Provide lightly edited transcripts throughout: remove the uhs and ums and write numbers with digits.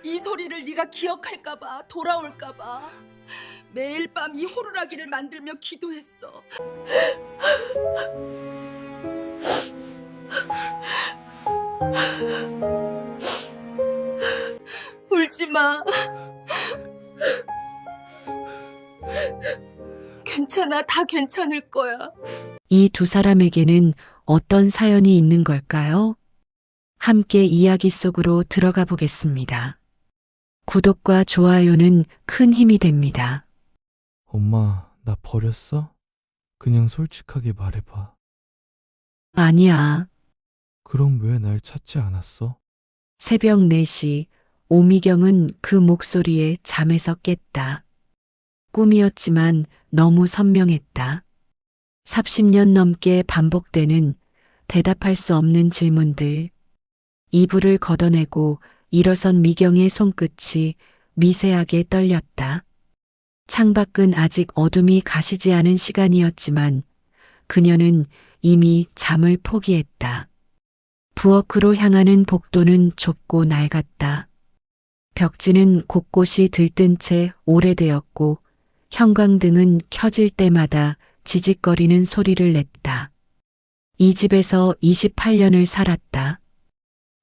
이 소리를 네가 기억할까봐, 돌아올까봐 매일 밤 이 호루라기를 만들며 기도했어. 울지 마. 괜찮아, 다 괜찮을 거야. 이 두 사람에게는 어떤 사연이 있는 걸까요? 함께 이야기 속으로 들어가 보겠습니다. 구독과 좋아요는 큰 힘이 됩니다. 엄마, 나 버렸어? 그냥 솔직하게 말해봐. 아니야. 그럼 왜 날 찾지 않았어? 새벽 4시 오미경은 그 목소리에 잠에서 깼다. 꿈이었지만 너무 선명했다. 30년 넘게 반복되는 대답할 수 없는 질문들. 이불을 걷어내고 일어선 미경의 손끝이 미세하게 떨렸다. 창밖은 아직 어둠이 가시지 않은 시간이었지만 그녀는 이미 잠을 포기했다. 부엌으로 향하는 복도는 좁고 낡았다. 벽지는 곳곳이 들뜬 채 오래되었고 형광등은 켜질 때마다 지직거리는 소리를 냈다. 이 집에서 28년을 살았다.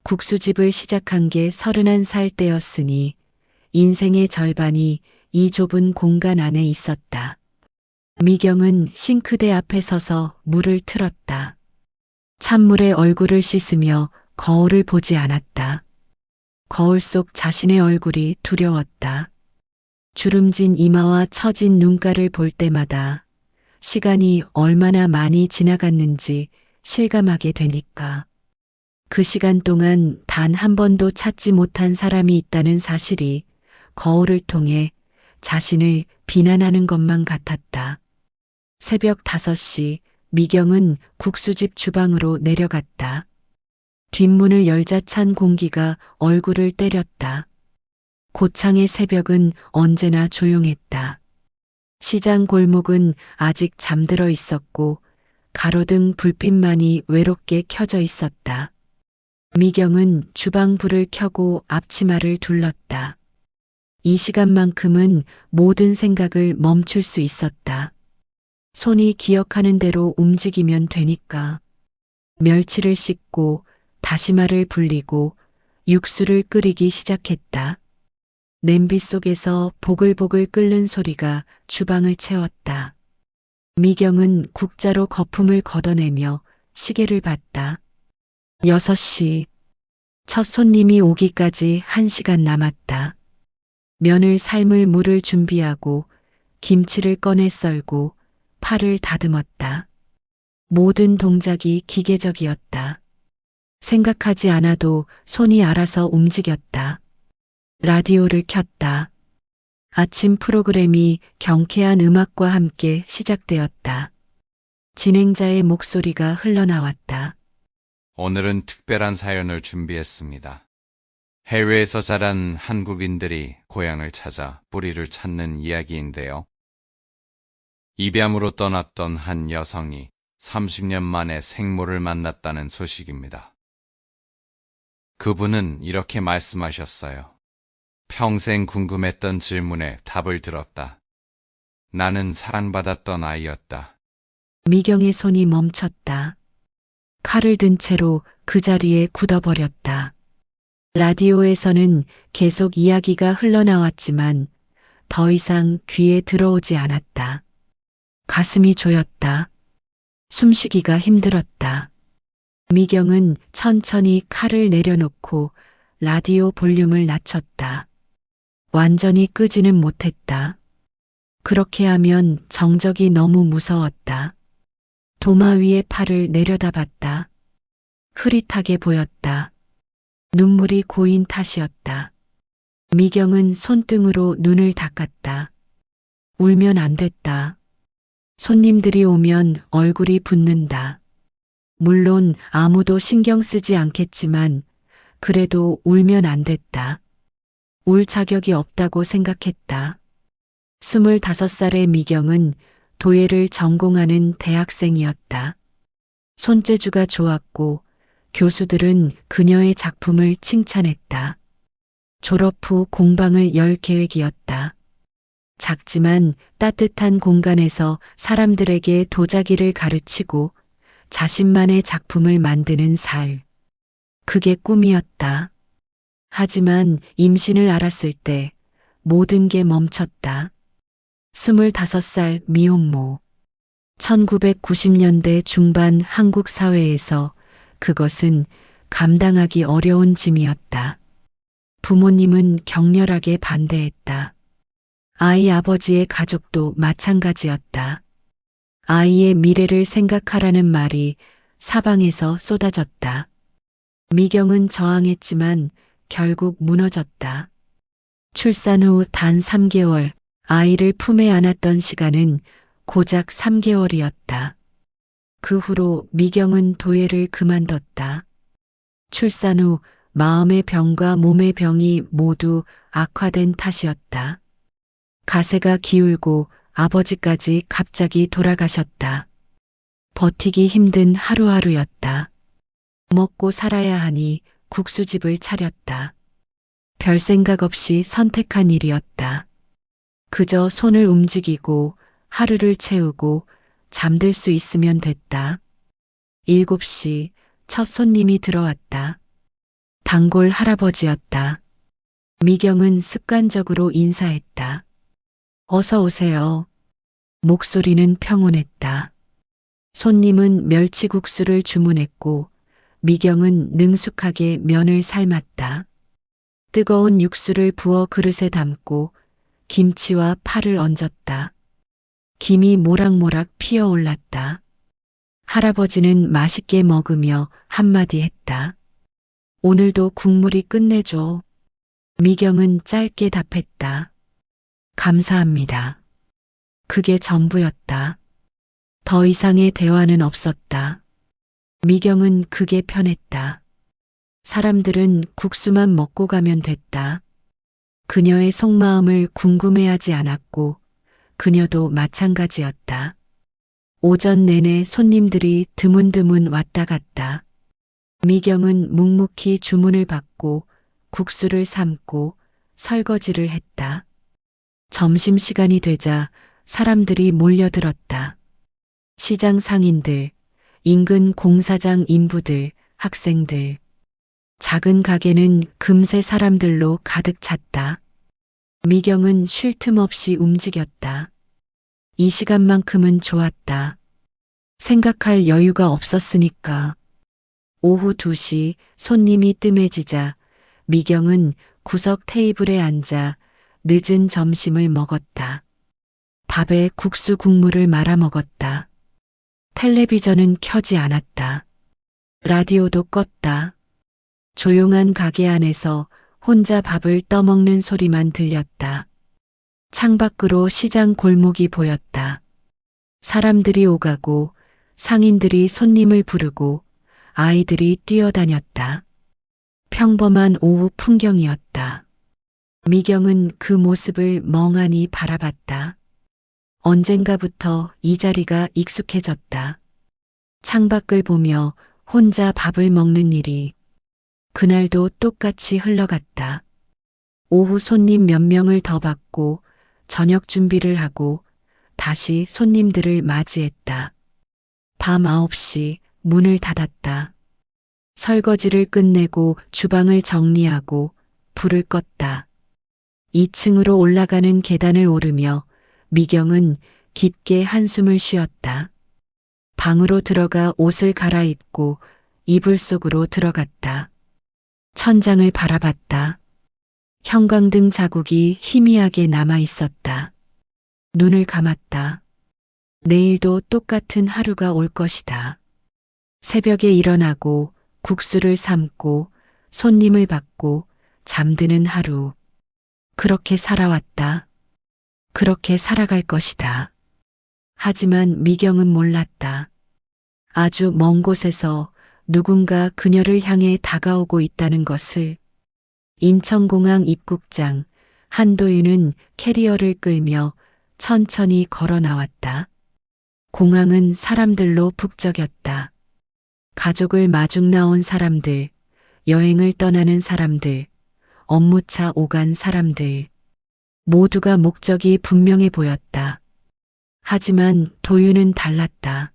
국수집을 시작한 게 31살 때였으니 인생의 절반이 이 좁은 공간 안에 있었다. 미경은 싱크대 앞에 서서 물을 틀었다. 찬물에 얼굴을 씻으며 거울을 보지 않았다. 거울 속 자신의 얼굴이 두려웠다. 주름진 이마와 처진 눈가를 볼 때마다 시간이 얼마나 많이 지나갔는지 실감하게 되니까. 그 시간 동안 단 한 번도 찾지 못한 사람이 있다는 사실이 거울을 통해 자신을 비난하는 것만 같았다. 새벽 5시 미경은 국수집 주방으로 내려갔다. 뒷문을 열자 찬 공기가 얼굴을 때렸다. 고창의 새벽은 언제나 조용했다. 시장 골목은 아직 잠들어 있었고 가로등 불빛만이 외롭게 켜져 있었다. 미경은 주방 불을 켜고 앞치마를 둘렀다. 이 시간만큼은 모든 생각을 멈출 수 있었다. 손이 기억하는 대로 움직이면 되니까. 멸치를 씻고 다시마를 불리고 육수를 끓이기 시작했다. 냄비 속에서 보글보글 끓는 소리가 주방을 채웠다. 미경은 국자로 거품을 걷어내며 시계를 봤다. 6시. 첫 손님이 오기까지 1시간 남았다. 면을 삶을 물을 준비하고 김치를 꺼내 썰고 팔을 다듬었다. 모든 동작이 기계적이었다. 생각하지 않아도 손이 알아서 움직였다. 라디오를 켰다. 아침 프로그램이 경쾌한 음악과 함께 시작되었다. 진행자의 목소리가 흘러나왔다. 오늘은 특별한 사연을 준비했습니다. 해외에서 자란 한국인들이 고향을 찾아 뿌리를 찾는 이야기인데요. 입양으로 떠났던 한 여성이 30년 만에 생모를 만났다는 소식입니다. 그분은 이렇게 말씀하셨어요. 평생 궁금했던 질문에 답을 들었다. 나는 사랑받았던 아이였다. 미경의 손이 멈췄다. 칼을 든 채로 그 자리에 굳어버렸다. 라디오에서는 계속 이야기가 흘러나왔지만 더 이상 귀에 들어오지 않았다. 가슴이 조였다. 숨쉬기가 힘들었다. 미경은 천천히 칼을 내려놓고 라디오 볼륨을 낮췄다. 완전히 끄지는 못했다. 그렇게 하면 정적이 너무 무서웠다. 도마 위에 팔을 내려다봤다. 흐릿하게 보였다. 눈물이 고인 탓이었다. 미경은 손등으로 눈을 닦았다. 울면 안 됐다. 손님들이 오면 얼굴이 붓는다. 물론 아무도 신경 쓰지 않겠지만 그래도 울면 안 됐다. 울 자격이 없다고 생각했다. 25살의 미경은 도예를 전공하는 대학생이었다. 손재주가 좋았고 교수들은 그녀의 작품을 칭찬했다. 졸업 후 공방을 열 계획이었다. 작지만 따뜻한 공간에서 사람들에게 도자기를 가르치고 자신만의 작품을 만드는 살. 그게 꿈이었다. 하지만 임신을 알았을 때 모든 게 멈췄다. 25살 미혼모. 1990년대 중반 한국 사회에서 그것은 감당하기 어려운 짐이었다. 부모님은 격렬하게 반대했다. 아이 아버지의 가족도 마찬가지였다. 아이의 미래를 생각하라는 말이 사방에서 쏟아졌다. 미경은 저항했지만 결국 무너졌다. 출산 후 단 3개월 아이를 품에 안았던 시간은 고작 3개월이었다. 그 후로 미경은 도예를 그만뒀다. 출산 후 마음의 병과 몸의 병이 모두 악화된 탓이었다. 가세가 기울고 아버지까지 갑자기 돌아가셨다. 버티기 힘든 하루하루였다. 먹고 살아야 하니 국수집을 차렸다. 별 생각 없이 선택한 일이었다. 그저 손을 움직이고 하루를 채우고 잠들 수 있으면 됐다. 7시 첫 손님이 들어왔다. 단골 할아버지였다. 미경은 습관적으로 인사했다. 어서 오세요. 목소리는 평온했다. 손님은 멸치국수를 주문했고 미경은 능숙하게 면을 삶았다. 뜨거운 육수를 부어 그릇에 담고 김치와 파를 얹었다. 김이 모락모락 피어올랐다. 할아버지는 맛있게 먹으며 한마디 했다. 오늘도 국물이 끝내줘. 미경은 짧게 답했다. 감사합니다. 그게 전부였다. 더 이상의 대화는 없었다. 미경은 그게 편했다. 사람들은 국수만 먹고 가면 됐다. 그녀의 속마음을 궁금해하지 않았고 그녀도 마찬가지였다. 오전 내내 손님들이 드문드문 왔다 갔다. 미경은 묵묵히 주문을 받고 국수를 삶고 설거지를 했다. 점심시간이 되자 사람들이 몰려들었다. 시장 상인들, 인근 공사장 인부들, 학생들. 작은 가게는 금세 사람들로 가득 찼다. 미경은 쉴 틈 없이 움직였다. 이 시간만큼은 좋았다. 생각할 여유가 없었으니까. 오후 2시 손님이 뜸해지자 미경은 구석 테이블에 앉아 늦은 점심을 먹었다. 밥에 국수 국물을 말아 먹었다. 텔레비전은 켜지 않았다. 라디오도 껐다. 조용한 가게 안에서 혼자 밥을 떠먹는 소리만 들렸다. 창밖으로 시장 골목이 보였다. 사람들이 오가고 상인들이 손님을 부르고 아이들이 뛰어다녔다. 평범한 오후 풍경이었다. 미경은 그 모습을 멍하니 바라봤다. 언젠가부터 이 자리가 익숙해졌다. 창밖을 보며 혼자 밥을 먹는 일이 그날도 똑같이 흘러갔다. 오후 손님 몇 명을 더 받고 저녁 준비를 하고 다시 손님들을 맞이했다. 밤 9시 문을 닫았다. 설거지를 끝내고 주방을 정리하고 불을 껐다. 2층으로 올라가는 계단을 오르며 미경은 깊게 한숨을 쉬었다. 방으로 들어가 옷을 갈아입고 이불 속으로 들어갔다. 천장을 바라봤다. 형광등 자국이 희미하게 남아 있었다. 눈을 감았다. 내일도 똑같은 하루가 올 것이다. 새벽에 일어나고 국수를 삶고 손님을 받고 잠드는 하루. 그렇게 살아왔다. 그렇게 살아갈 것이다. 하지만 미경은 몰랐다. 아주 먼 곳에서 누군가 그녀를 향해 다가오고 있다는 것을. 인천공항 입국장 한도윤은 캐리어를 끌며 천천히 걸어 나왔다. 공항은 사람들로 북적였다. 가족을 마중 나온 사람들, 여행을 떠나는 사람들, 업무차 오간 사람들. 모두가 목적이 분명해 보였다. 하지만 도윤은 달랐다.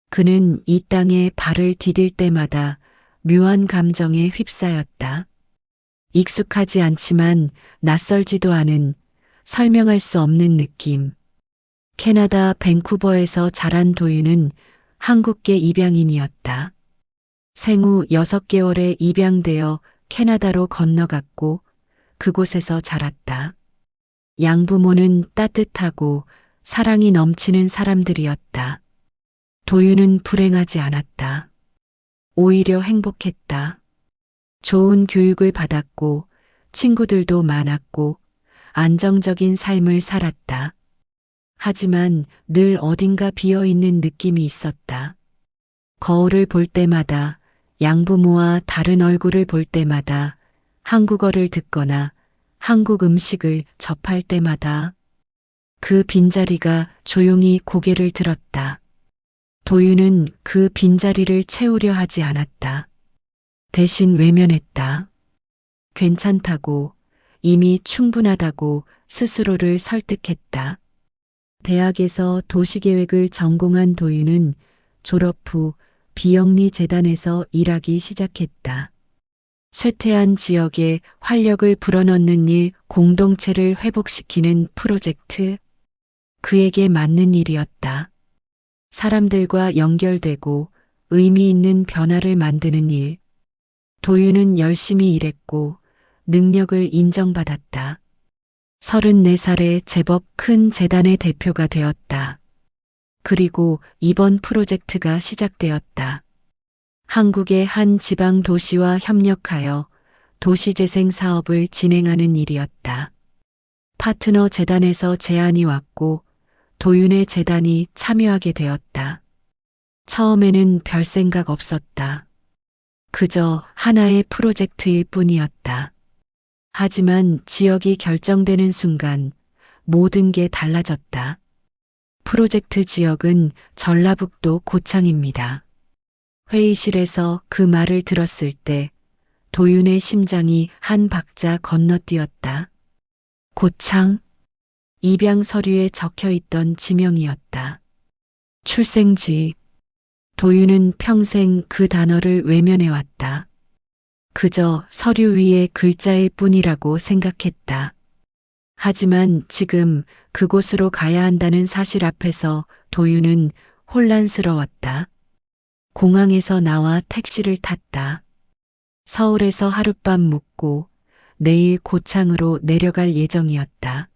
그는 이 땅에 발을 디딜 때마다 묘한 감정에 휩싸였다. 익숙하지 않지만 낯설지도 않은 설명할 수 없는 느낌. 캐나다 밴쿠버에서 자란 도윤은 한국계 입양인이었다. 생후 6개월에 입양되어 캐나다로 건너갔고 그곳에서 자랐다. 양부모는 따뜻하고 사랑이 넘치는 사람들이었다. 도윤은 불행하지 않았다. 오히려 행복했다. 좋은 교육을 받았고 친구들도 많았고 안정적인 삶을 살았다. 하지만 늘 어딘가 비어있는 느낌이 있었다. 거울을 볼 때마다, 양부모와 다른 얼굴을 볼 때마다, 한국어를 듣거나 한국 음식을 접할 때마다 그 빈자리가 조용히 고개를 들었다. 도윤은 그 빈자리를 채우려 하지 않았다. 대신 외면했다. 괜찮다고, 이미 충분하다고 스스로를 설득했다. 대학에서 도시계획을 전공한 도윤은 졸업 후 비영리 재단에서 일하기 시작했다. 쇠퇴한 지역에 활력을 불어넣는 일, 공동체를 회복시키는 프로젝트. 그에게 맞는 일이었다. 사람들과 연결되고 의미 있는 변화를 만드는 일. 도윤은 열심히 일했고 능력을 인정받았다. 34살에 제법 큰 재단의 대표가 되었다. 그리고 이번 프로젝트가 시작되었다. 한국의 한 지방 도시와 협력하여 도시재생 사업을 진행하는 일이었다. 파트너 재단에서 제안이 왔고 도윤의 재단이 참여하게 되었다. 처음에는 별 생각 없었다. 그저 하나의 프로젝트일 뿐이었다. 하지만 지역이 결정되는 순간 모든 게 달라졌다. 프로젝트 지역은 전라북도 고창입니다. 회의실에서 그 말을 들었을 때 도윤의 심장이 한 박자 건너뛰었다. 고창? 입양 서류에 적혀 있던 지명이었다. 출생지. 도윤은 평생 그 단어를 외면해왔다. 그저 서류 위의 글자일 뿐이라고 생각했다. 하지만 지금 그곳으로 가야 한다는 사실 앞에서 도윤은 혼란스러웠다. 공항에서 나와 택시를 탔다. 서울에서 하룻밤 묵고 내일 고창으로 내려갈 예정이었다.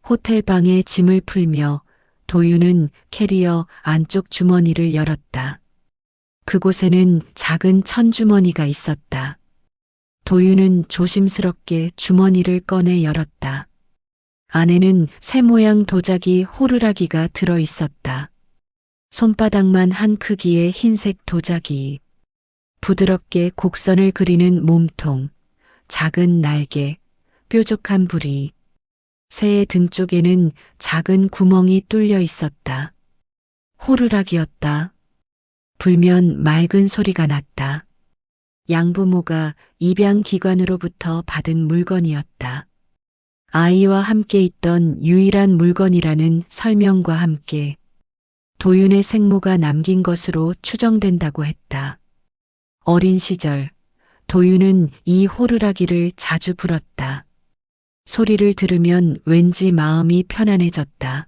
호텔방에 짐을 풀며 도윤은 캐리어 안쪽 주머니를 열었다. 그곳에는 작은 천주머니가 있었다. 도윤은 조심스럽게 주머니를 꺼내 열었다. 안에는 새 모양 도자기 호루라기가 들어 있었다. 손바닥만 한 크기의 흰색 도자기. 부드럽게 곡선을 그리는 몸통, 작은 날개, 뾰족한 부리. 새의 등 쪽에는 작은 구멍이 뚫려 있었다. 호루라기였다. 불면 맑은 소리가 났다. 양부모가 입양기관으로부터 받은 물건이었다. 아이와 함께 있던 유일한 물건이라는 설명과 함께 도윤의 생모가 남긴 것으로 추정된다고 했다. 어린 시절 도윤은 이 호루라기를 자주 불었다. 소리를 들으면 왠지 마음이 편안해졌다.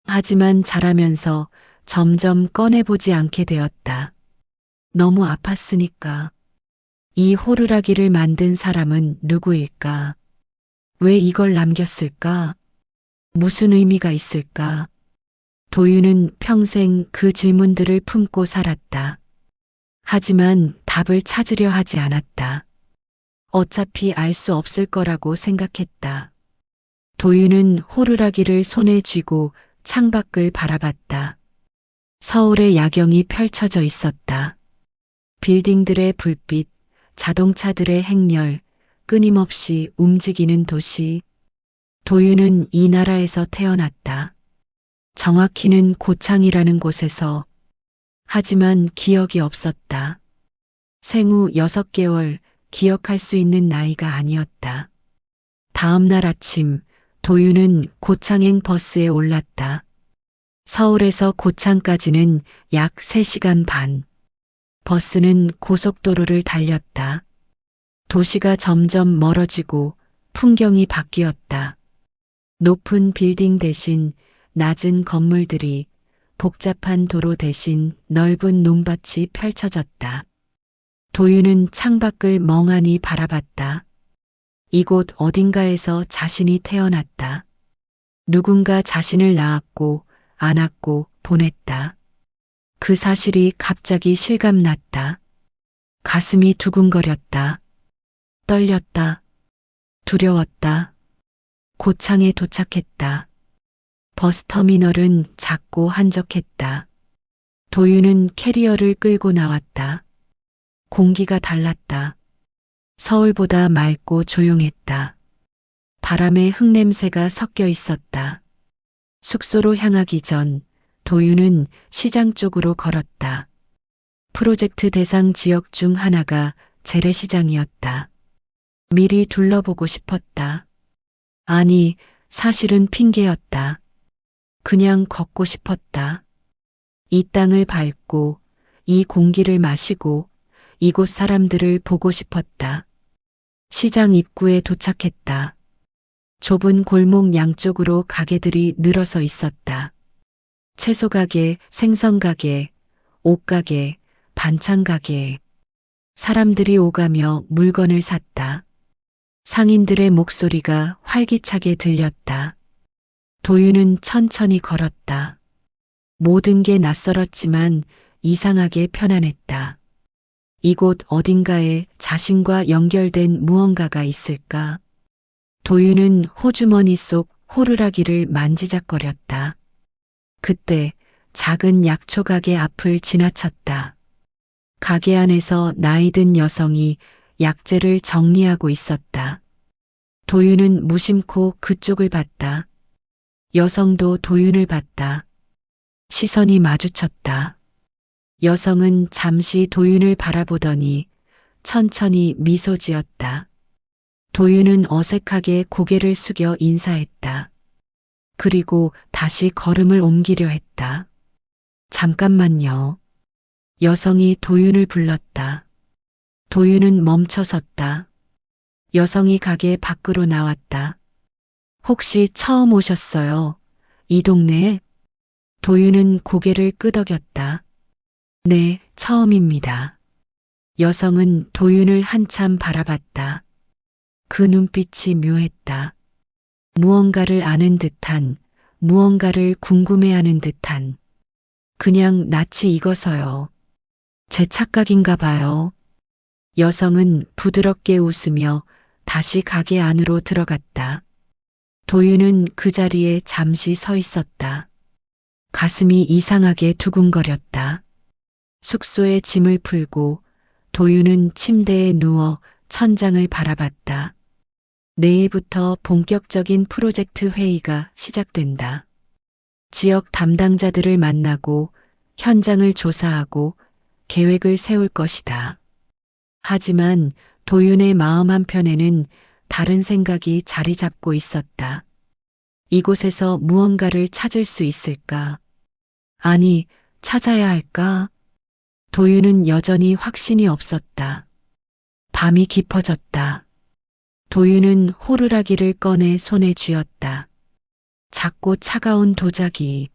하지만 자라면서 점점 꺼내보지 않게 되었다. 너무 아팠으니까. 이 호루라기를 만든 사람은 누구일까? 왜 이걸 남겼을까? 무슨 의미가 있을까? 도윤은 평생 그 질문들을 품고 살았다. 하지만 답을 찾으려 하지 않았다. 어차피 알 수 없을 거라고 생각했다. 도윤은 호루라기를 손에 쥐고 창밖을 바라봤다. 서울의 야경이 펼쳐져 있었다. 빌딩들의 불빛, 자동차들의 행렬, 끊임없이 움직이는 도시. 도윤은 이 나라에서 태어났다. 정확히는 고창이라는 곳에서. 하지만 기억이 없었다. 생후 6개월 기억할 수 있는 나이가 아니었다. 다음 날 아침 도윤은 고창행 버스에 올랐다. 서울에서 고창까지는 약 3시간 반. 버스는 고속도로를 달렸다. 도시가 점점 멀어지고 풍경이 바뀌었다. 높은 빌딩 대신 낮은 건물들이, 복잡한 도로 대신 넓은 논밭이 펼쳐졌다. 도윤은 창밖을 멍하니 바라봤다. 이곳 어딘가에서 자신이 태어났다. 누군가 자신을 낳았고 안았고 보냈다. 그 사실이 갑자기 실감났다. 가슴이 두근거렸다. 떨렸다. 두려웠다. 고창에 도착했다. 버스터미널은 작고 한적했다. 도윤은 캐리어를 끌고 나왔다. 공기가 달랐다. 서울보다 맑고 조용했다. 바람에 흙냄새가 섞여 있었다. 숙소로 향하기 전 도윤은 시장 쪽으로 걸었다. 프로젝트 대상 지역 중 하나가 재래시장이었다. 미리 둘러보고 싶었다. 아니, 사실은 핑계였다. 그냥 걷고 싶었다. 이 땅을 밟고, 이 공기를 마시고, 이곳 사람들을 보고 싶었다. 시장 입구에 도착했다. 좁은 골목 양쪽으로 가게들이 늘어서 있었다. 채소 가게, 생선 가게, 옷 가게, 반찬 가게. 사람들이 오가며 물건을 샀다. 상인들의 목소리가 활기차게 들렸다. 도윤은 천천히 걸었다. 모든 게 낯설었지만 이상하게 편안했다. 이곳 어딘가에 자신과 연결된 무언가가 있을까? 도윤은 호주머니 속 호루라기를 만지작거렸다. 그때 작은 약초 가게 앞을 지나쳤다. 가게 안에서 나이든 여성이 약재를 정리하고 있었다. 도윤은 무심코 그쪽을 봤다. 여성도 도윤을 봤다. 시선이 마주쳤다. 여성은 잠시 도윤을 바라보더니 천천히 미소 지었다. 도윤은 어색하게 고개를 숙여 인사했다. 그리고 다시 걸음을 옮기려 했다. 잠깐만요. 여성이 도윤을 불렀다. 도윤은 멈춰섰다. 여성이 가게 밖으로 나왔다. 혹시 처음 오셨어요? 이 동네에? 도윤은 고개를 끄덕였다. 네, 처음입니다. 여성은 도윤을 한참 바라봤다. 그 눈빛이 묘했다. 무언가를 아는 듯한, 무언가를 궁금해하는 듯한. 그냥 낯이 익어서요. 제 착각인가 봐요. 여성은 부드럽게 웃으며 다시 가게 안으로 들어갔다. 도윤은 그 자리에 잠시 서 있었다. 가슴이 이상하게 두근거렸다. 숙소에 짐을 풀고 도윤은 침대에 누워 천장을 바라봤다. 내일부터 본격적인 프로젝트 회의가 시작된다. 지역 담당자들을 만나고 현장을 조사하고 계획을 세울 것이다. 하지만 도윤의 마음 한편에는 다른 생각이 자리 잡고 있었다. 이곳에서 무언가를 찾을 수 있을까? 아니, 찾아야 할까? 도윤은 여전히 확신이 없었다. 밤이 깊어졌다. 도윤은 호루라기를 꺼내 손에 쥐었다. 작고 차가운 도자기.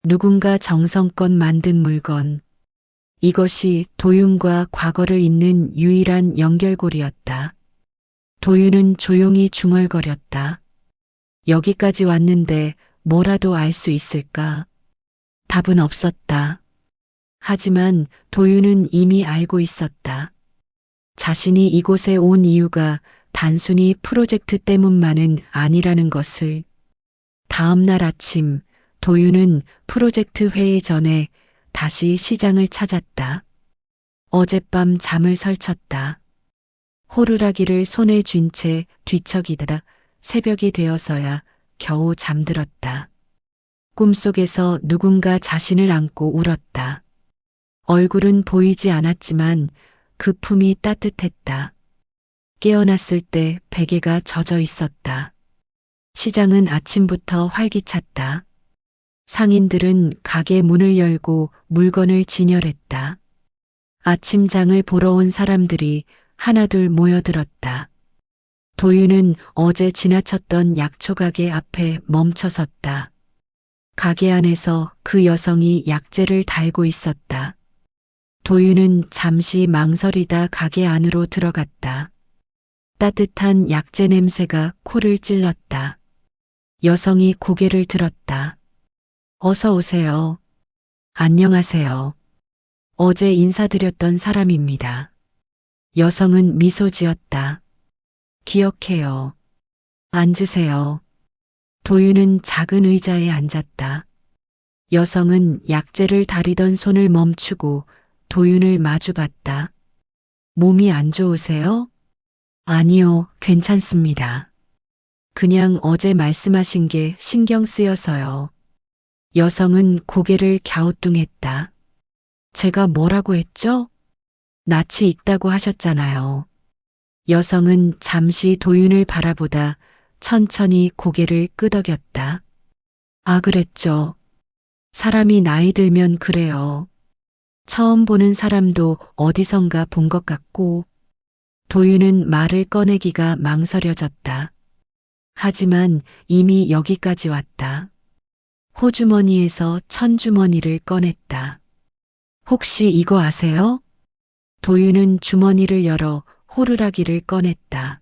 누군가 정성껏 만든 물건. 이것이 도윤과 과거를 잇는 유일한 연결고리였다. 도윤은 조용히 중얼거렸다. 여기까지 왔는데 뭐라도 알 수 있을까? 답은 없었다. 하지만 도윤은 이미 알고 있었다. 자신이 이곳에 온 이유가 단순히 프로젝트 때문만은 아니라는 것을. 다음 날 아침 도윤은 프로젝트 회의 전에 다시 시장을 찾았다. 어젯밤 잠을 설쳤다. 호루라기를 손에 쥔 채 뒤척이다 새벽이 되어서야 겨우 잠들었다. 꿈속에서 누군가 자신을 안고 울었다. 얼굴은 보이지 않았지만 그 품이 따뜻했다. 깨어났을 때 베개가 젖어 있었다. 시장은 아침부터 활기찼다. 상인들은 가게 문을 열고 물건을 진열했다. 아침장을 보러 온 사람들이 하나둘 모여들었다. 도윤은 어제 지나쳤던 약초가게 앞에 멈춰섰다. 가게 안에서 그 여성이 약재를 달고 있었다. 도윤은 잠시 망설이다 가게 안으로 들어갔다. 따뜻한 약재 냄새가 코를 찔렀다. 여성이 고개를 들었다. 어서 오세요. 안녕하세요. 어제 인사드렸던 사람입니다. 여성은 미소 지었다. 기억해요. 앉으세요. 도윤은 작은 의자에 앉았다. 여성은 약재를 다리던 손을 멈추고 도윤을 마주봤다. 몸이 안 좋으세요? 아니요, 괜찮습니다. 그냥 어제 말씀하신 게 신경 쓰여서요. 여성은 고개를 갸우뚱했다. 제가 뭐라고 했죠? 낯이 익다고 하셨잖아요. 여성은 잠시 도윤을 바라보다 천천히 고개를 끄덕였다. 아, 그랬죠. 사람이 나이 들면 그래요. 처음 보는 사람도 어디선가 본 것 같고. 도윤은 말을 꺼내기가 망설여졌다. 하지만 이미 여기까지 왔다. 호주머니에서 천주머니를 꺼냈다. 혹시 이거 아세요? 도윤은 주머니를 열어 호루라기를 꺼냈다.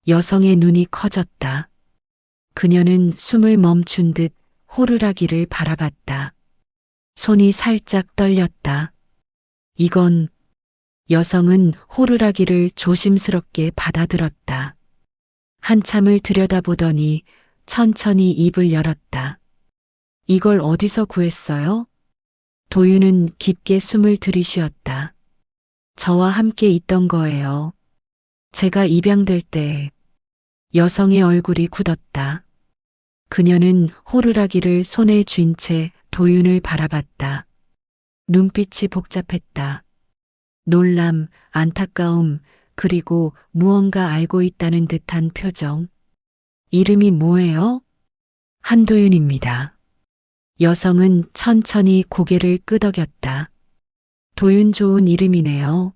여성의 눈이 커졌다. 그녀는 숨을 멈춘 듯 호루라기를 바라봤다. 손이 살짝 떨렸다. 이건... 여성은 호루라기를 조심스럽게 받아들었다. 한참을 들여다보더니 천천히 입을 열었다. 이걸 어디서 구했어요? 도윤은 깊게 숨을 들이쉬었다. 저와 함께 있던 거예요. 제가 입양될 때. 여성의 얼굴이 굳었다. 그녀는 호루라기를 손에 쥔 채 도윤을 바라봤다. 눈빛이 복잡했다. 놀람, 안타까움, 그리고 무언가 알고 있다는 듯한 표정. 이름이 뭐예요? 한도윤입니다. 여성은 천천히 고개를 끄덕였다. 도윤 좋은 이름이네요.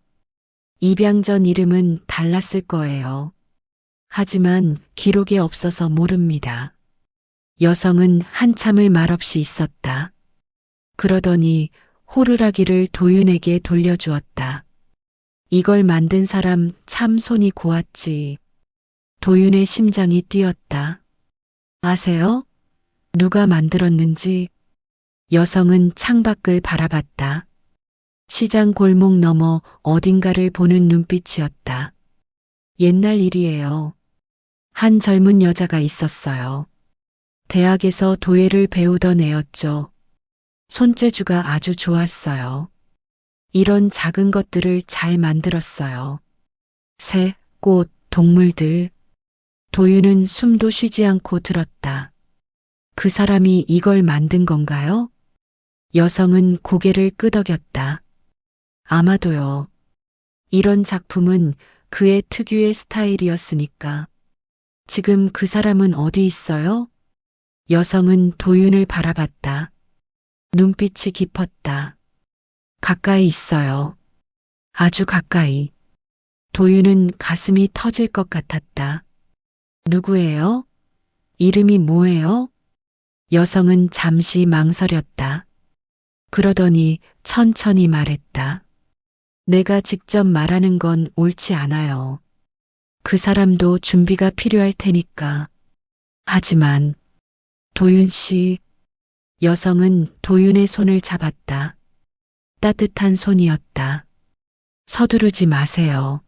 입양 전 이름은 달랐을 거예요. 하지만 기록에 없어서 모릅니다. 여성은 한참을 말없이 있었다. 그러더니 호루라기를 도윤에게 돌려주었다. 이걸 만든 사람 참 손이 고왔지. 도윤의 심장이 뛰었다. 아세요? 누가 만들었는지? 여성은 창밖을 바라봤다. 시장 골목 너머 어딘가를 보는 눈빛이었다. 옛날 일이에요. 한 젊은 여자가 있었어요. 대학에서 도예를 배우던 애였죠. 손재주가 아주 좋았어요. 이런 작은 것들을 잘 만들었어요. 새, 꽃, 동물들. 도윤은 숨도 쉬지 않고 들었다. 그 사람이 이걸 만든 건가요? 여성은 고개를 끄덕였다. 아마도요. 이런 작품은 그의 특유의 스타일이었으니까. 지금 그 사람은 어디 있어요? 여성은 도윤을 바라봤다. 눈빛이 깊었다. 가까이 있어요. 아주 가까이. 도윤은 가슴이 터질 것 같았다. 누구예요? 이름이 뭐예요? 여성은 잠시 망설였다. 그러더니 천천히 말했다. 내가 직접 말하는 건 옳지 않아요. 그 사람도 준비가 필요할 테니까. 하지만 도윤 씨, 여성은 도윤의 손을 잡았다. 따뜻한 손이었다. 서두르지 마세요.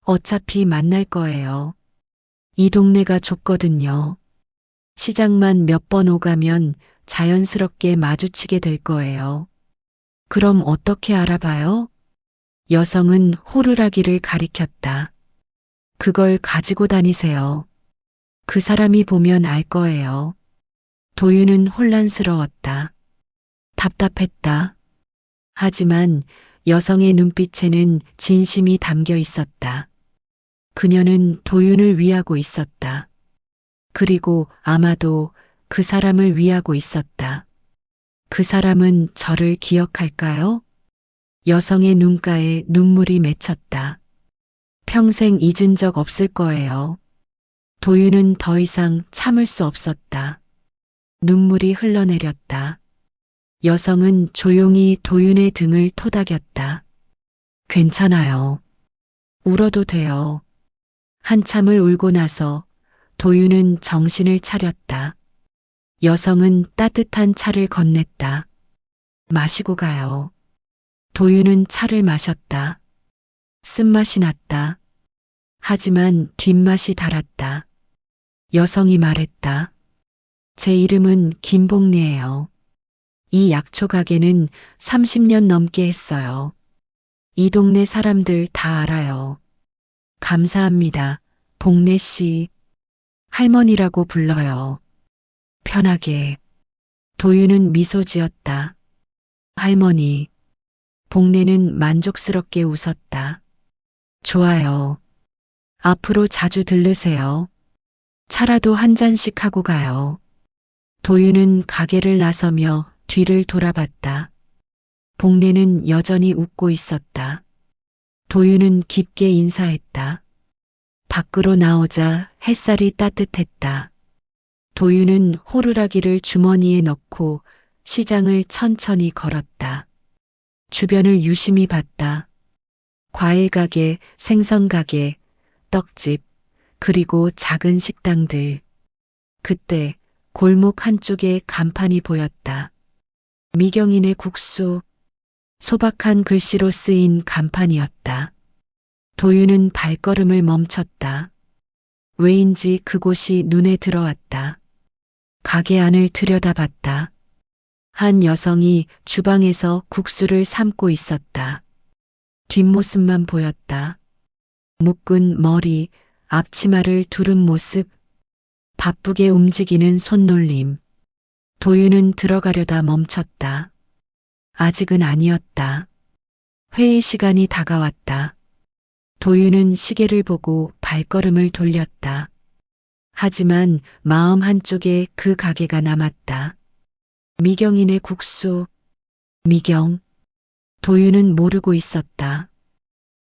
어차피 만날 거예요. 이 동네가 좁거든요. 시장만 몇 번 오가면 자연스럽게 마주치게 될 거예요. 그럼 어떻게 알아봐요? 여성은 호루라기를 가리켰다. 그걸 가지고 다니세요. 그 사람이 보면 알 거예요. 도윤은 혼란스러웠다. 답답했다. 하지만 여성의 눈빛에는 진심이 담겨 있었다. 그녀는 도윤을 위하고 있었다. 그리고 아마도 그 사람을 위하고 있었다. 그 사람은 저를 기억할까요? 여성의 눈가에 눈물이 맺혔다. 평생 잊은 적 없을 거예요. 도윤은 더 이상 참을 수 없었다. 눈물이 흘러내렸다. 여성은 조용히 도윤의 등을 토닥였다. 괜찮아요. 울어도 돼요. 한참을 울고 나서 도윤은 정신을 차렸다. 여성은 따뜻한 차를 건넸다. 마시고 가요. 도윤은 차를 마셨다. 쓴맛이 났다. 하지만 뒷맛이 달았다. 여성이 말했다. 제 이름은 김복리예요. 이 약초 가게는 30년 넘게 했어요. 이 동네 사람들 다 알아요. 감사합니다. 복례 씨. 할머니라고 불러요. 편하게. 도윤은 미소 지었다. 할머니. 복례는 만족스럽게 웃었다. 좋아요. 앞으로 자주 들르세요. 차라도 한 잔씩 하고 가요. 도윤은 가게를 나서며 뒤를 돌아봤다. 복례는 여전히 웃고 있었다. 도윤은 깊게 인사했다. 밖으로 나오자 햇살이 따뜻했다. 도윤은 호루라기를 주머니에 넣고 시장을 천천히 걸었다. 주변을 유심히 봤다. 과일 가게, 생선 가게, 떡집, 그리고 작은 식당들. 그때 골목 한쪽에 간판이 보였다. 미경인의 국수. 소박한 글씨로 쓰인 간판이었다. 도윤은 발걸음을 멈췄다. 왜인지 그곳이 눈에 들어왔다. 가게 안을 들여다봤다. 한 여성이 주방에서 국수를 삶고 있었다. 뒷모습만 보였다. 묶은 머리, 앞치마를 두른 모습, 바쁘게 움직이는 손놀림. 도윤은 들어가려다 멈췄다. 아직은 아니었다. 회의 시간이 다가왔다. 도윤은 시계를 보고 발걸음을 돌렸다. 하지만 마음 한쪽에 그 가게가 남았다. 미경인의 국수. 미경. 도윤은 모르고 있었다.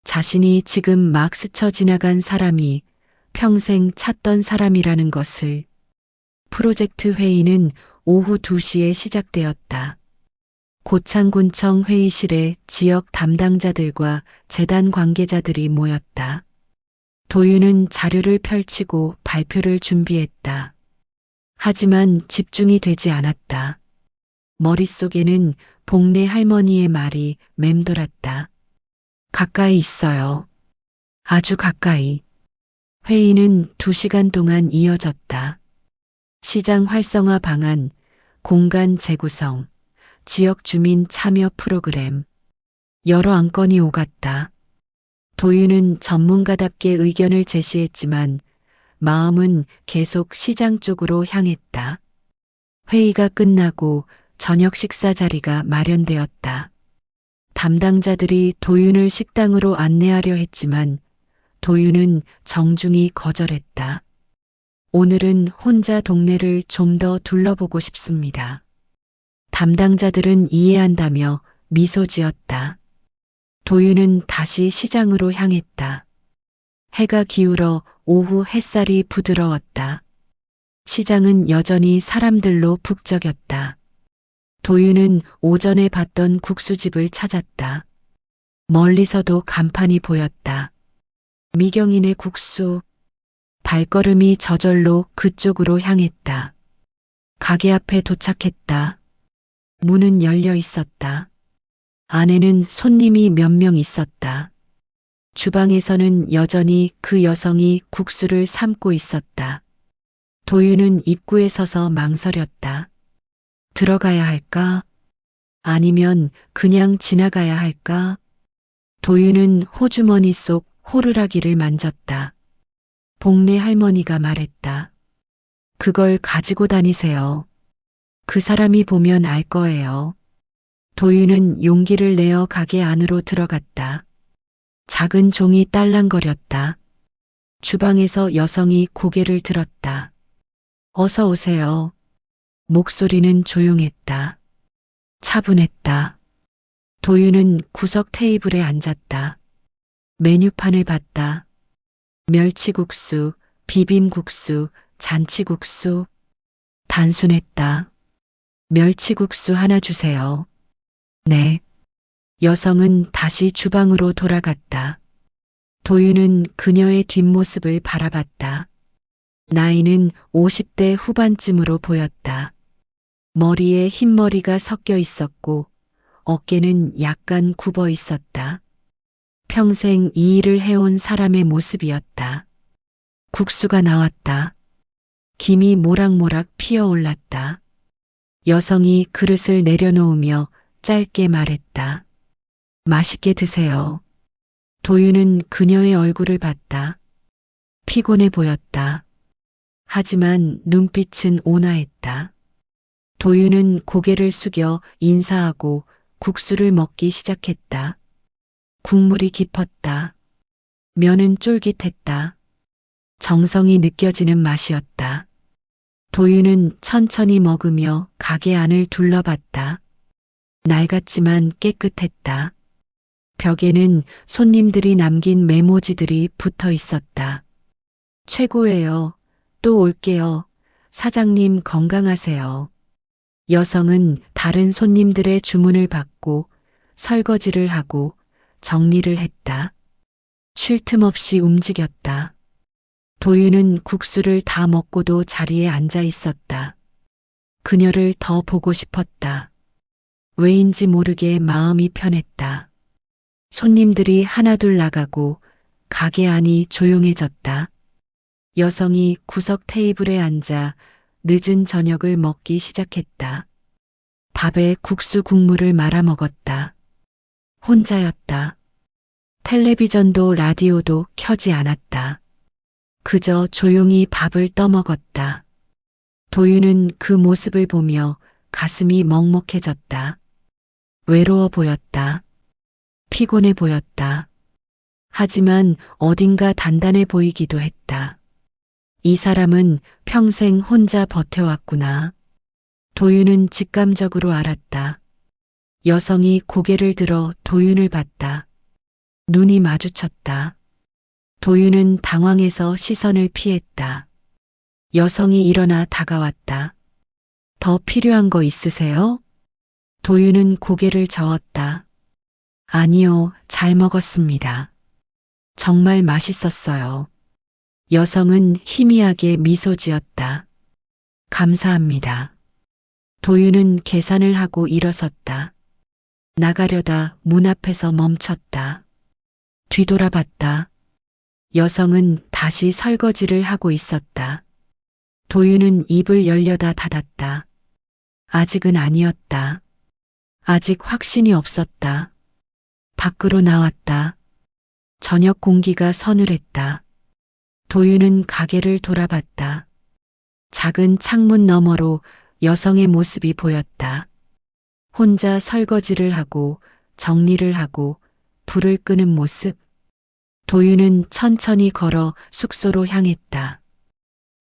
자신이 지금 막 스쳐 지나간 사람이 평생 찾던 사람이라는 것을. 프로젝트 회의는 오후 2시에 시작되었다. 고창군청 회의실에 지역 담당자들과 재단 관계자들이 모였다. 도윤은 자료를 펼치고 발표를 준비했다. 하지만 집중이 되지 않았다. 머릿속에는 복례 할머니의 말이 맴돌았다. 가까이 있어요. 아주 가까이. 회의는 2시간 동안 이어졌다. 시장 활성화 방안, 공간 재구성, 지역 주민 참여 프로그램. 여러 안건이 오갔다. 도윤은 전문가답게 의견을 제시했지만 마음은 계속 시장 쪽으로 향했다. 회의가 끝나고 저녁 식사 자리가 마련되었다. 담당자들이 도윤을 식당으로 안내하려 했지만 도윤은 정중히 거절했다. 오늘은 혼자 동네를 좀 더 둘러보고 싶습니다. 담당자들은 이해한다며 미소 지었다. 도윤은 다시 시장으로 향했다. 해가 기울어 오후 햇살이 부드러웠다. 시장은 여전히 사람들로 북적였다. 도윤은 오전에 봤던 국수집을 찾았다. 멀리서도 간판이 보였다. 미경인의 국수. 발걸음이 저절로 그쪽으로 향했다. 가게 앞에 도착했다. 문은 열려 있었다. 안에는 손님이 몇 명 있었다. 주방에서는 여전히 그 여성이 국수를 삶고 있었다. 도윤은 입구에 서서 망설였다. 들어가야 할까? 아니면 그냥 지나가야 할까? 도윤은 호주머니 속 호루라기를 만졌다. 복례 할머니가 말했다. 그걸 가지고 다니세요. 그 사람이 보면 알 거예요. 도윤은 용기를 내어 가게 안으로 들어갔다. 작은 종이 딸랑거렸다. 주방에서 여성이 고개를 들었다. 어서 오세요. 목소리는 조용했다. 차분했다. 도윤은 구석 테이블에 앉았다. 메뉴판을 봤다. 멸치국수, 비빔국수, 잔치국수. 단순했다. 멸치국수 하나 주세요. 네. 여성은 다시 주방으로 돌아갔다. 도윤은 그녀의 뒷모습을 바라봤다. 나이는 50대 후반쯤으로 보였다. 머리에 흰머리가 섞여 있었고 어깨는 약간 굽어 있었다. 평생 이 일을 해온 사람의 모습이었다. 국수가 나왔다. 김이 모락모락 피어올랐다. 여성이 그릇을 내려놓으며 짧게 말했다. 맛있게 드세요. 도윤은 그녀의 얼굴을 봤다. 피곤해 보였다. 하지만 눈빛은 온화했다. 도윤은 고개를 숙여 인사하고 국수를 먹기 시작했다. 국물이 깊었다. 면은 쫄깃했다. 정성이 느껴지는 맛이었다. 도윤은 천천히 먹으며 가게 안을 둘러봤다. 낡았지만 깨끗했다. 벽에는 손님들이 남긴 메모지들이 붙어 있었다. 최고예요. 또 올게요. 사장님 건강하세요. 여성은 다른 손님들의 주문을 받고 설거지를 하고 정리를 했다. 쉴 틈 없이 움직였다. 도윤은 국수를 다 먹고도 자리에 앉아 있었다. 그녀를 더 보고 싶었다. 왜인지 모르게 마음이 편했다. 손님들이 하나둘 나가고 가게 안이 조용해졌다. 여성이 구석 테이블에 앉아 늦은 저녁을 먹기 시작했다. 밥에 국수 국물을 말아 먹었다. 혼자였다. 텔레비전도 라디오도 켜지 않았다. 그저 조용히 밥을 떠먹었다. 도윤은 그 모습을 보며 가슴이 먹먹해졌다. 외로워 보였다. 피곤해 보였다. 하지만 어딘가 단단해 보이기도 했다. 이 사람은 평생 혼자 버텨왔구나. 도윤은 직감적으로 알았다. 여성이 고개를 들어 도윤을 봤다. 눈이 마주쳤다. 도윤은 당황해서 시선을 피했다. 여성이 일어나 다가왔다. 더 필요한 거 있으세요? 도윤은 고개를 저었다. 아니요, 잘 먹었습니다. 정말 맛있었어요. 여성은 희미하게 미소 지었다. 감사합니다. 도윤은 계산을 하고 일어섰다. 나가려다 문 앞에서 멈췄다. 뒤돌아봤다. 여성은 다시 설거지를 하고 있었다. 도윤은 입을 열려다 닫았다. 아직은 아니었다. 아직 확신이 없었다. 밖으로 나왔다. 저녁 공기가 서늘했다. 도윤은 가게를 돌아봤다. 작은 창문 너머로 여성의 모습이 보였다. 혼자 설거지를 하고 정리를 하고 불을 끄는 모습. 도윤은 천천히 걸어 숙소로 향했다.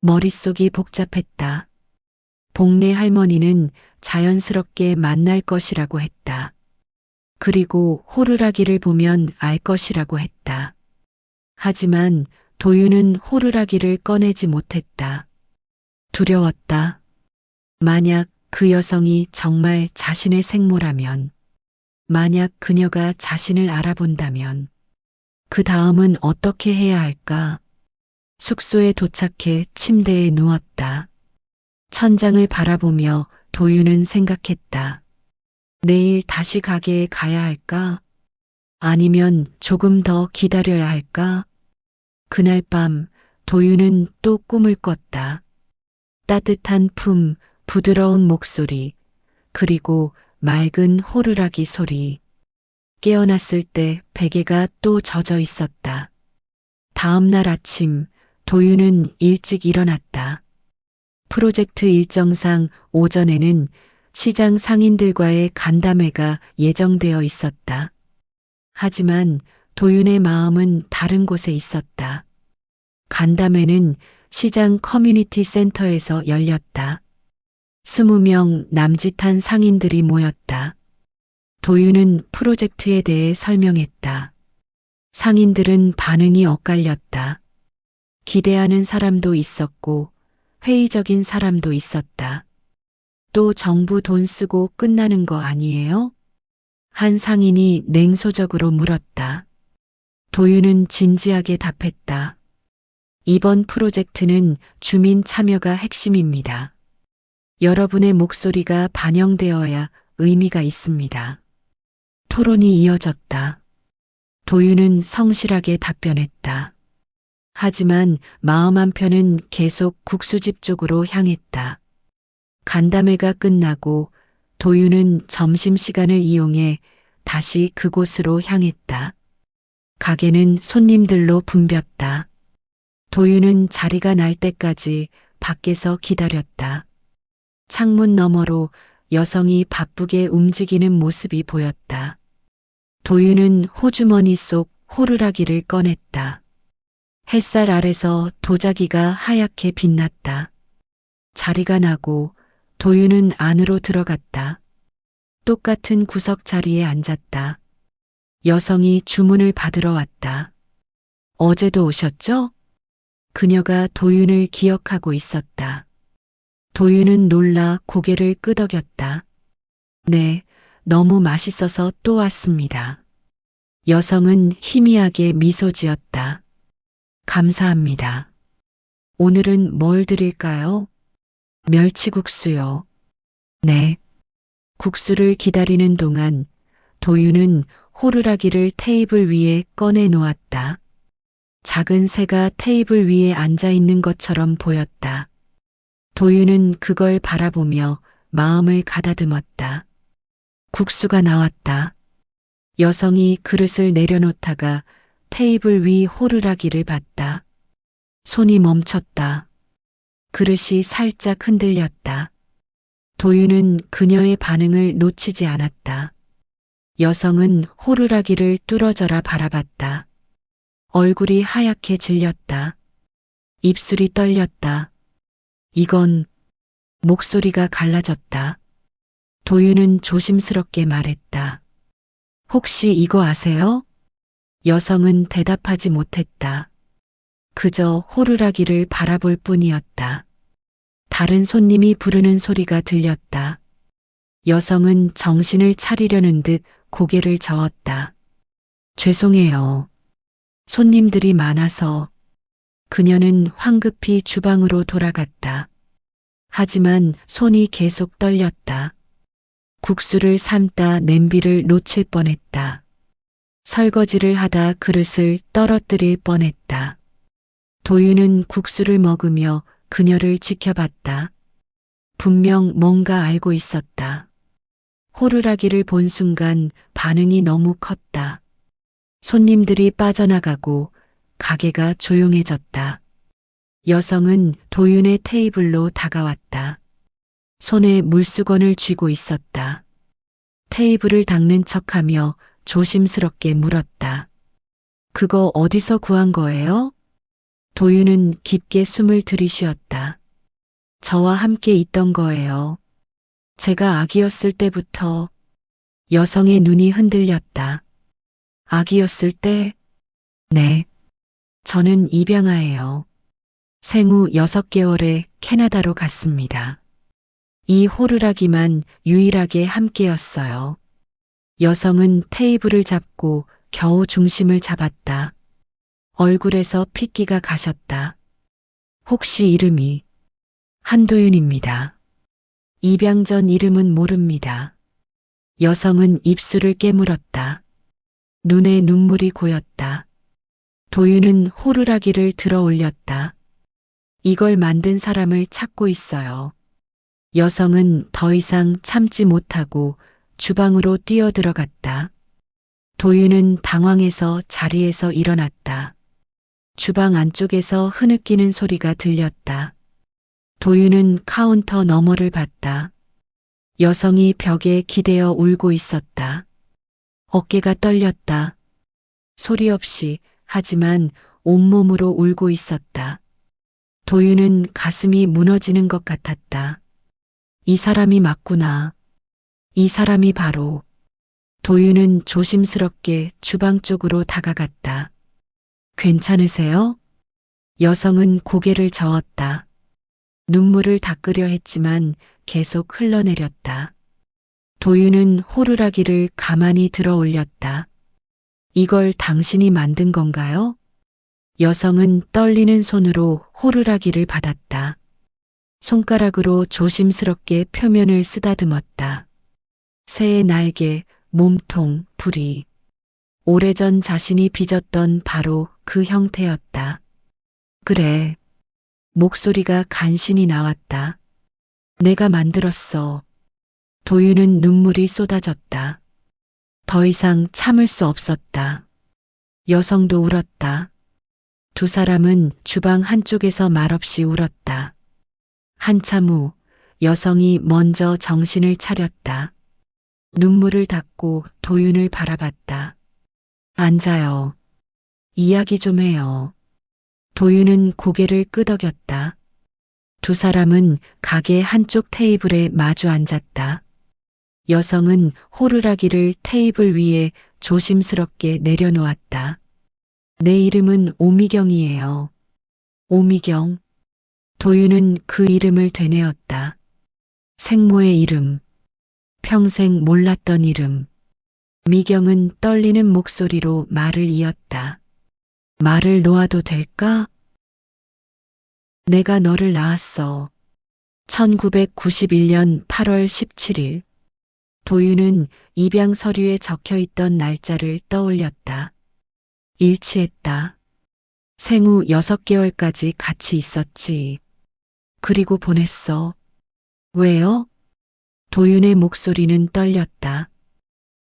머릿속이 복잡했다. 복례 할머니는 자연스럽게 만날 것이라고 했다. 그리고 호루라기를 보면 알 것이라고 했다. 하지만 도윤은 호루라기를 꺼내지 못했다. 두려웠다. 만약 그 여성이 정말 자신의 생모라면, 만약 그녀가 자신을 알아본다면, 그 다음은 어떻게 해야 할까? 숙소에 도착해 침대에 누웠다. 천장을 바라보며 도윤은 생각했다. 내일 다시 가게에 가야 할까? 아니면 조금 더 기다려야 할까? 그날 밤 도윤은 또 꿈을 꿨다. 따뜻한 품, 부드러운 목소리, 그리고 맑은 호루라기 소리. 깨어났을 때 베개가 또 젖어 있었다. 다음 날 아침 도윤은 일찍 일어났다. 프로젝트 일정상 오전에는 시장 상인들과의 간담회가 예정되어 있었다. 하지만 도윤의 마음은 다른 곳에 있었다. 간담회는 시장 커뮤니티 센터에서 열렸다. 20명 남짓한 상인들이 모였다. 도윤은 프로젝트에 대해 설명했다. 상인들은 반응이 엇갈렸다. 기대하는 사람도 있었고 회의적인 사람도 있었다. 또 정부 돈 쓰고 끝나는 거 아니에요? 한 상인이 냉소적으로 물었다. 도윤은 진지하게 답했다. 이번 프로젝트는 주민 참여가 핵심입니다. 여러분의 목소리가 반영되어야 의미가 있습니다. 토론이 이어졌다. 도윤은 성실하게 답변했다. 하지만 마음 한편은 계속 국수집 쪽으로 향했다. 간담회가 끝나고 도윤은 점심시간을 이용해 다시 그곳으로 향했다. 가게는 손님들로 붐볐다. 도윤은 자리가 날 때까지 밖에서 기다렸다. 창문 너머로 여성이 바쁘게 움직이는 모습이 보였다. 도윤은 호주머니 속 호루라기를 꺼냈다. 햇살 아래서 도자기가 하얗게 빛났다. 자리가 나고 도윤은 안으로 들어갔다. 똑같은 구석 자리에 앉았다. 여성이 주문을 받으러 왔다. 어제도 오셨죠? 그녀가 도윤을 기억하고 있었다. 도윤은 놀라 고개를 끄덕였다. 네, 너무 맛있어서 또 왔습니다. 여성은 희미하게 미소 지었다. 감사합니다. 오늘은 뭘 드릴까요? 멸치국수요. 네. 국수를 기다리는 동안 도윤은 호루라기를 테이블 위에 꺼내 놓았다. 작은 새가 테이블 위에 앉아 있는 것처럼 보였다. 도윤은 그걸 바라보며 마음을 가다듬었다. 국수가 나왔다. 여성이 그릇을 내려놓다가 테이블 위 호루라기를 봤다. 손이 멈췄다. 그릇이 살짝 흔들렸다. 도윤은 그녀의 반응을 놓치지 않았다. 여성은 호루라기를 뚫어져라 바라봤다. 얼굴이 하얗게 질렸다. 입술이 떨렸다. 이건 목소리가 갈라졌다. 도윤은 조심스럽게 말했다. 혹시 이거 아세요? 여성은 대답하지 못했다. 그저 호루라기를 바라볼 뿐이었다. 다른 손님이 부르는 소리가 들렸다. 여성은 정신을 차리려는 듯 고개를 저었다. 죄송해요. 손님들이 많아서. 그녀는 황급히 주방으로 돌아갔다. 하지만 손이 계속 떨렸다. 국수를 삶다 냄비를 놓칠 뻔했다. 설거지를 하다 그릇을 떨어뜨릴 뻔했다. 도윤은 국수를 먹으며 그녀를 지켜봤다. 분명 뭔가 알고 있었다. 호루라기를 본 순간 반응이 너무 컸다. 손님들이 빠져나가고 가게가 조용해졌다. 여성은 도윤의 테이블로 다가왔다. 손에 물수건을 쥐고 있었다. 테이블을 닦는 척하며 조심스럽게 물었다. 그거 어디서 구한 거예요? 도윤은 깊게 숨을 들이쉬었다. 저와 함께 있던 거예요. 제가 아기였을 때부터. 여성의 눈이 흔들렸다. 아기였을 때? 네. 저는 입양아예요. 생후 6개월에 캐나다로 갔습니다. 이 호루라기만 유일하게 함께였어요. 여성은 테이블을 잡고 겨우 중심을 잡았다. 얼굴에서 핏기가 가셨다. 혹시 이름이? 한도윤입니다. 입양 전 이름은 모릅니다. 여성은 입술을 깨물었다. 눈에 눈물이 고였다. 도윤은 호루라기를 들어 올렸다. 이걸 만든 사람을 찾고 있어요. 여성은 더 이상 참지 못하고 주방으로 뛰어들어갔다. 도윤은 당황해서 자리에서 일어났다. 주방 안쪽에서 흐느끼는 소리가 들렸다. 도윤은 카운터 너머를 봤다. 여성이 벽에 기대어 울고 있었다. 어깨가 떨렸다. 소리 없이, 하지만 온몸으로 울고 있었다. 도윤은 가슴이 무너지는 것 같았다. 이 사람이 맞구나. 이 사람이 바로. 도윤은 조심스럽게 주방 쪽으로 다가갔다. 괜찮으세요? 여성은 고개를 저었다. 눈물을 닦으려 했지만 계속 흘러내렸다. 도윤은 호루라기를 가만히 들어 올렸다. 이걸 당신이 만든 건가요? 여성은 떨리는 손으로 호루라기를 받았다. 손가락으로 조심스럽게 표면을 쓰다듬었다. 새의 날개, 몸통, 부리. 오래전 자신이 빚었던 바로 그 형태였다. 그래. 목소리가 간신히 나왔다. 내가 만들었어. 도윤은 눈물이 쏟아졌다. 더 이상 참을 수 없었다. 여성도 울었다. 두 사람은 주방 한쪽에서 말없이 울었다. 한참 후 여성이 먼저 정신을 차렸다. 눈물을 닦고 도윤을 바라봤다. 앉아요. 이야기 좀 해요. 도윤은 고개를 끄덕였다. 두 사람은 가게 한쪽 테이블에 마주 앉았다. 여성은 호루라기를 테이블 위에 조심스럽게 내려놓았다. 내 이름은 오미경이에요. 오미경. 도윤은 그 이름을 되뇌었다. 생모의 이름. 평생 몰랐던 이름. 미경은 떨리는 목소리로 말을 이었다. 말을 놓아도 될까? 내가 너를 낳았어. 1991년 8월 17일. 도윤은 입양 서류에 적혀 있던 날짜를 떠올렸다. 일치했다. 생후 6개월까지 같이 있었지. 그리고 보냈어. 왜요? 도윤의 목소리는 떨렸다.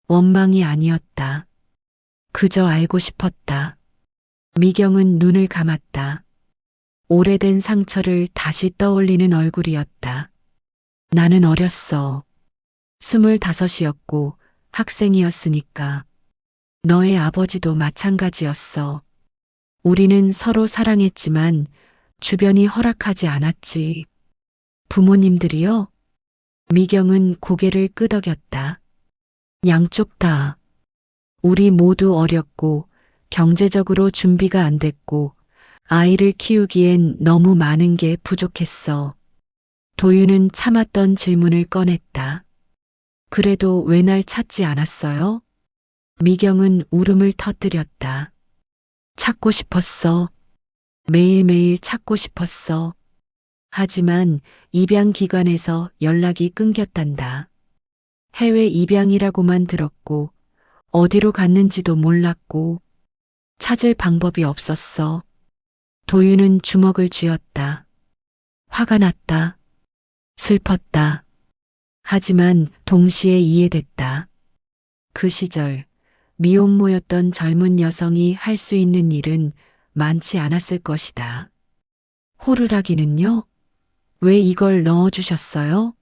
원망이 아니었다. 그저 알고 싶었다. 미경은 눈을 감았다. 오래된 상처를 다시 떠올리는 얼굴이었다. 나는 어렸어. 25이었고 학생이었으니까. 너의 아버지도 마찬가지였어. 우리는 서로 사랑했지만 주변이 허락하지 않았지. 부모님들이요? 미경은 고개를 끄덕였다. 양쪽 다. 우리 모두 어렸고 경제적으로 준비가 안 됐고 아이를 키우기엔 너무 많은 게 부족했어. 도윤은 참았던 질문을 꺼냈다. 그래도 왜 날 찾지 않았어요? 미경은 울음을 터뜨렸다. 찾고 싶었어. 매일매일 찾고 싶었어. 하지만 입양 기관에서 연락이 끊겼단다. 해외 입양이라고만 들었고 어디로 갔는지도 몰랐고 찾을 방법이 없었어. 도윤은 주먹을 쥐었다. 화가 났다. 슬펐다. 하지만 동시에 이해됐다. 그 시절 미혼모였던 젊은 여성이 할 수 있는 일은 많지 않았을 것이다. 호루라기는요? 왜 이걸 넣어주셨어요?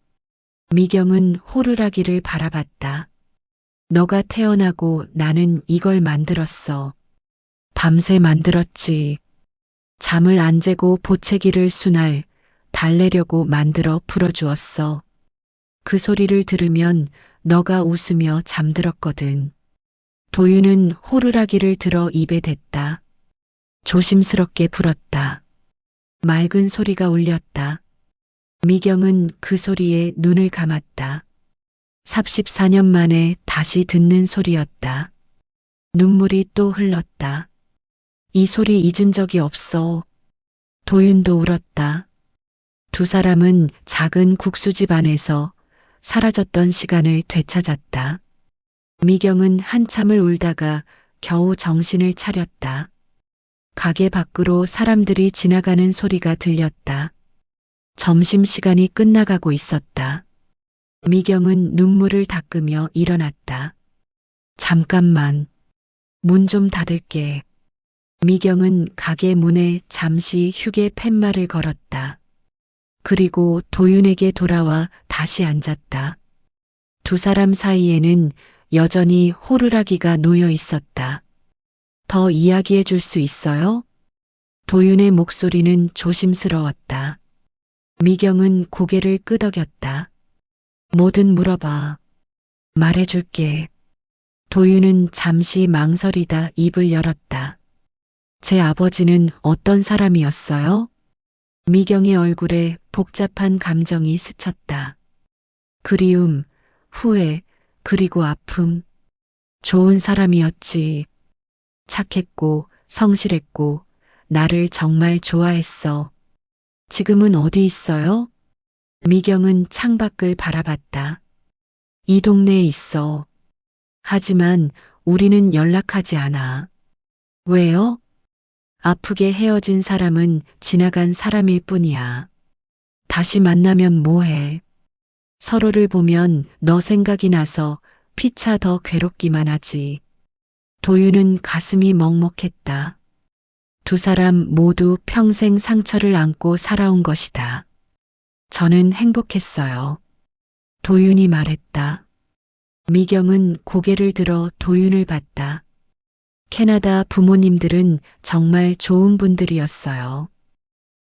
미경은 호루라기를 바라봤다. 너가 태어나고 나는 이걸 만들었어. 밤새 만들었지. 잠을 안 재고 보채기를 수날 달래려고 만들어 불어주었어. 그 소리를 들으면 너가 웃으며 잠들었거든. 도윤은 호루라기를 들어 입에 댔다. 조심스럽게 불었다. 맑은 소리가 울렸다. 미경은 그 소리에 눈을 감았다. 34년 만에 다시 듣는 소리였다. 눈물이 또 흘렀다. 이 소리 잊은 적이 없어. 도윤도 울었다. 두 사람은 작은 국수집 안에서 사라졌던 시간을 되찾았다. 미경은 한참을 울다가 겨우 정신을 차렸다. 가게 밖으로 사람들이 지나가는 소리가 들렸다. 점심시간이 끝나가고 있었다. 미경은 눈물을 닦으며 일어났다. 잠깐만. 문 좀 닫을게. 미경은 가게 문에 잠시 휴게 팻말을 걸었다. 그리고 도윤에게 돌아와 다시 앉았다. 두 사람 사이에는 여전히 호루라기가 놓여 있었다. 더 이야기해 줄 수 있어요? 도윤의 목소리는 조심스러웠다. 미경은 고개를 끄덕였다. 뭐든 물어봐. 말해줄게. 도윤은 잠시 망설이다 입을 열었다. 제 아버지는 어떤 사람이었어요? 미경의 얼굴에 복잡한 감정이 스쳤다. 그리움, 후회, 그리고 아픔. 좋은 사람이었지. 착했고, 성실했고, 나를 정말 좋아했어. 지금은 어디 있어요? 미경은 창밖을 바라봤다. 이 동네에 있어. 하지만 우리는 연락하지 않아. 왜요? 아프게 헤어진 사람은 지나간 사람일 뿐이야. 다시 만나면 뭐해? 서로를 보면 너 생각이 나서 피차 더 괴롭기만 하지. 도윤은 가슴이 먹먹했다. 두 사람 모두 평생 상처를 안고 살아온 것이다. 저는 행복했어요. 도윤이 말했다. 미경은 고개를 들어 도윤을 봤다. 캐나다 부모님들은 정말 좋은 분들이었어요.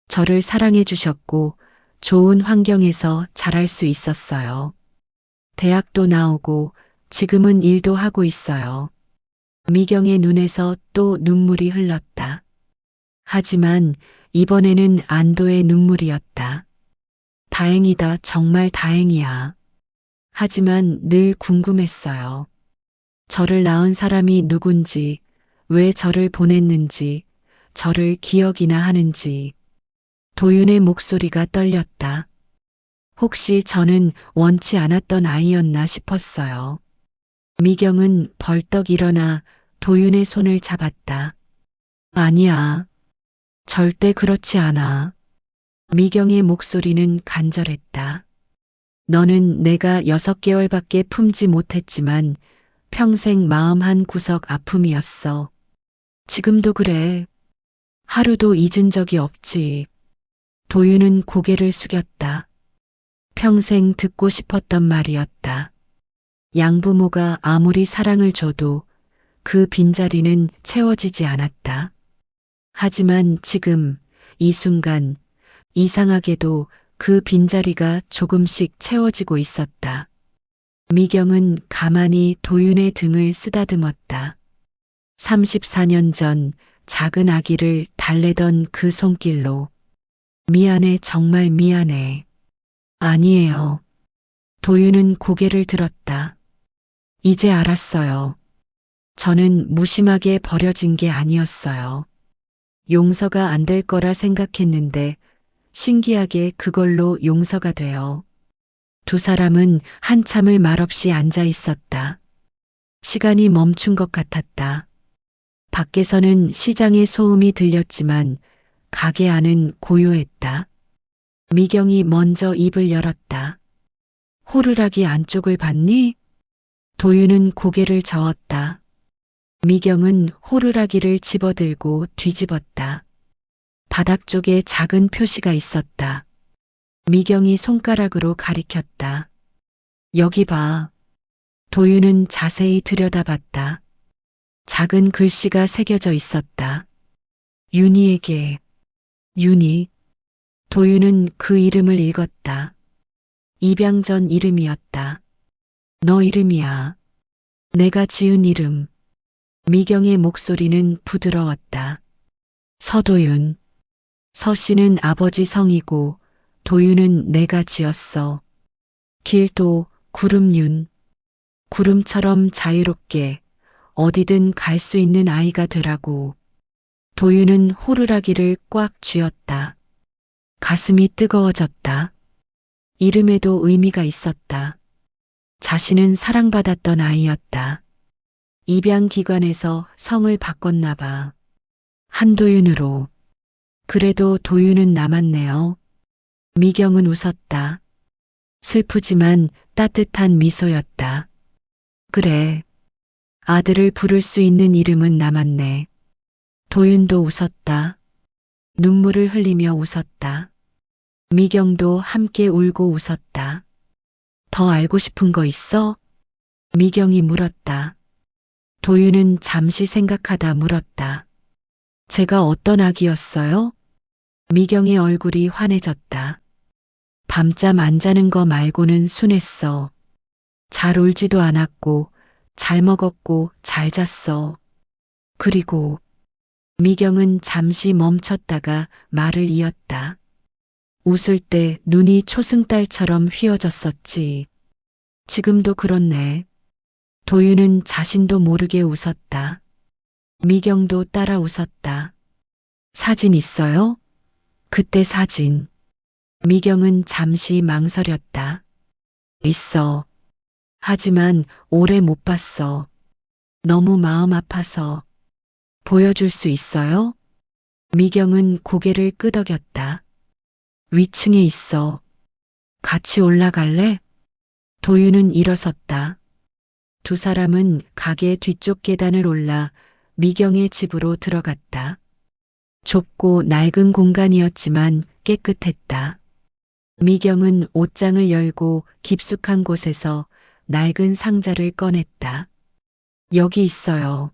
저를 사랑해 주셨고 좋은 환경에서 자랄 수 있었어요. 대학도 나오고 지금은 일도 하고 있어요. 미경의 눈에서 또 눈물이 흘렀다. 하지만 이번에는 안도의 눈물이었다. 다행이다, 정말 다행이야. 하지만 늘 궁금했어요. 저를 낳은 사람이 누군지, 왜 저를 보냈는지, 저를 기억이나 하는지. 도윤의 목소리가 떨렸다. 혹시 저는 원치 않았던 아이였나 싶었어요. 미경은 벌떡 일어나 도윤의 손을 잡았다. 아니야. 절대 그렇지 않아. 미경의 목소리는 간절했다. 너는 내가 6개월밖에 품지 못했지만 평생 마음 한 구석 아픔이었어. 지금도 그래. 하루도 잊은 적이 없지. 도윤은 고개를 숙였다. 평생 듣고 싶었던 말이었다. 양부모가 아무리 사랑을 줘도 그 빈자리는 채워지지 않았다. 하지만 지금, 이 순간, 이상하게도 그 빈자리가 조금씩 채워지고 있었다. 미경은 가만히 도윤의 등을 쓰다듬었다. 34년 전 작은 아기를 달래던 그 손길로. 미안해, 정말 미안해. 아니에요. 도윤은 고개를 들었다. 이제 알았어요. 저는 무심하게 버려진 게 아니었어요. 용서가 안 될 거라 생각했는데 신기하게 그걸로 용서가 돼요. 두 사람은 한참을 말없이 앉아 있었다. 시간이 멈춘 것 같았다. 밖에서는 시장의 소음이 들렸지만 가게 안은 고요했다. 미경이 먼저 입을 열었다. 호루라기 안쪽을 봤니? 도윤은 고개를 저었다. 미경은 호루라기를 집어들고 뒤집었다. 바닥 쪽에 작은 표시가 있었다. 미경이 손가락으로 가리켰다. 여기 봐. 도윤은 자세히 들여다봤다. 작은 글씨가 새겨져 있었다. 윤희에게. 윤희. 도윤은 그 이름을 읽었다. 입양 전 이름이었다. 너 이름이야. 내가 지은 이름. 미경의 목소리는 부드러웠다. 서도윤. 서 씨는 아버지 성이고 도윤은 내가 지었어. 길도 구름윤. 구름처럼 자유롭게 어디든 갈 수 있는 아이가 되라고. 도윤은 호루라기를 꽉 쥐었다. 가슴이 뜨거워졌다. 이름에도 의미가 있었다. 자신은 사랑받았던 아이였다. 입양기관에서 성을 바꿨나 봐. 한도윤으로. 그래도 도윤은 남았네요. 미경은 웃었다. 슬프지만 따뜻한 미소였다. 그래. 아들을 부를 수 있는 이름은 남았네. 도윤도 웃었다. 눈물을 흘리며 웃었다. 미경도 함께 울고 웃었다. 더 알고 싶은 거 있어? 미경이 물었다. 도윤은 잠시 생각하다 물었다. 제가 어떤 아기였어요? 미경의 얼굴이 환해졌다. 밤잠 안 자는 거 말고는 순했어. 잘 울지도 않았고, 잘 먹었고, 잘 잤어. 그리고 미경은 잠시 멈췄다가 말을 이었다. 웃을 때 눈이 초승달처럼 휘어졌었지. 지금도 그렇네. 도윤은 자신도 모르게 웃었다. 미경도 따라 웃었다. 사진 있어요? 그때 사진. 미경은 잠시 망설였다. 있어. 하지만 오래 못 봤어. 너무 마음 아파서. 보여줄 수 있어요? 미경은 고개를 끄덕였다. 위층에 있어. 같이 올라갈래? 도윤은 일어섰다. 두 사람은 가게 뒤쪽 계단을 올라 미경의 집으로 들어갔다. 좁고 낡은 공간이었지만 깨끗했다. 미경은 옷장을 열고 깊숙한 곳에서 낡은 상자를 꺼냈다. 여기 있어요.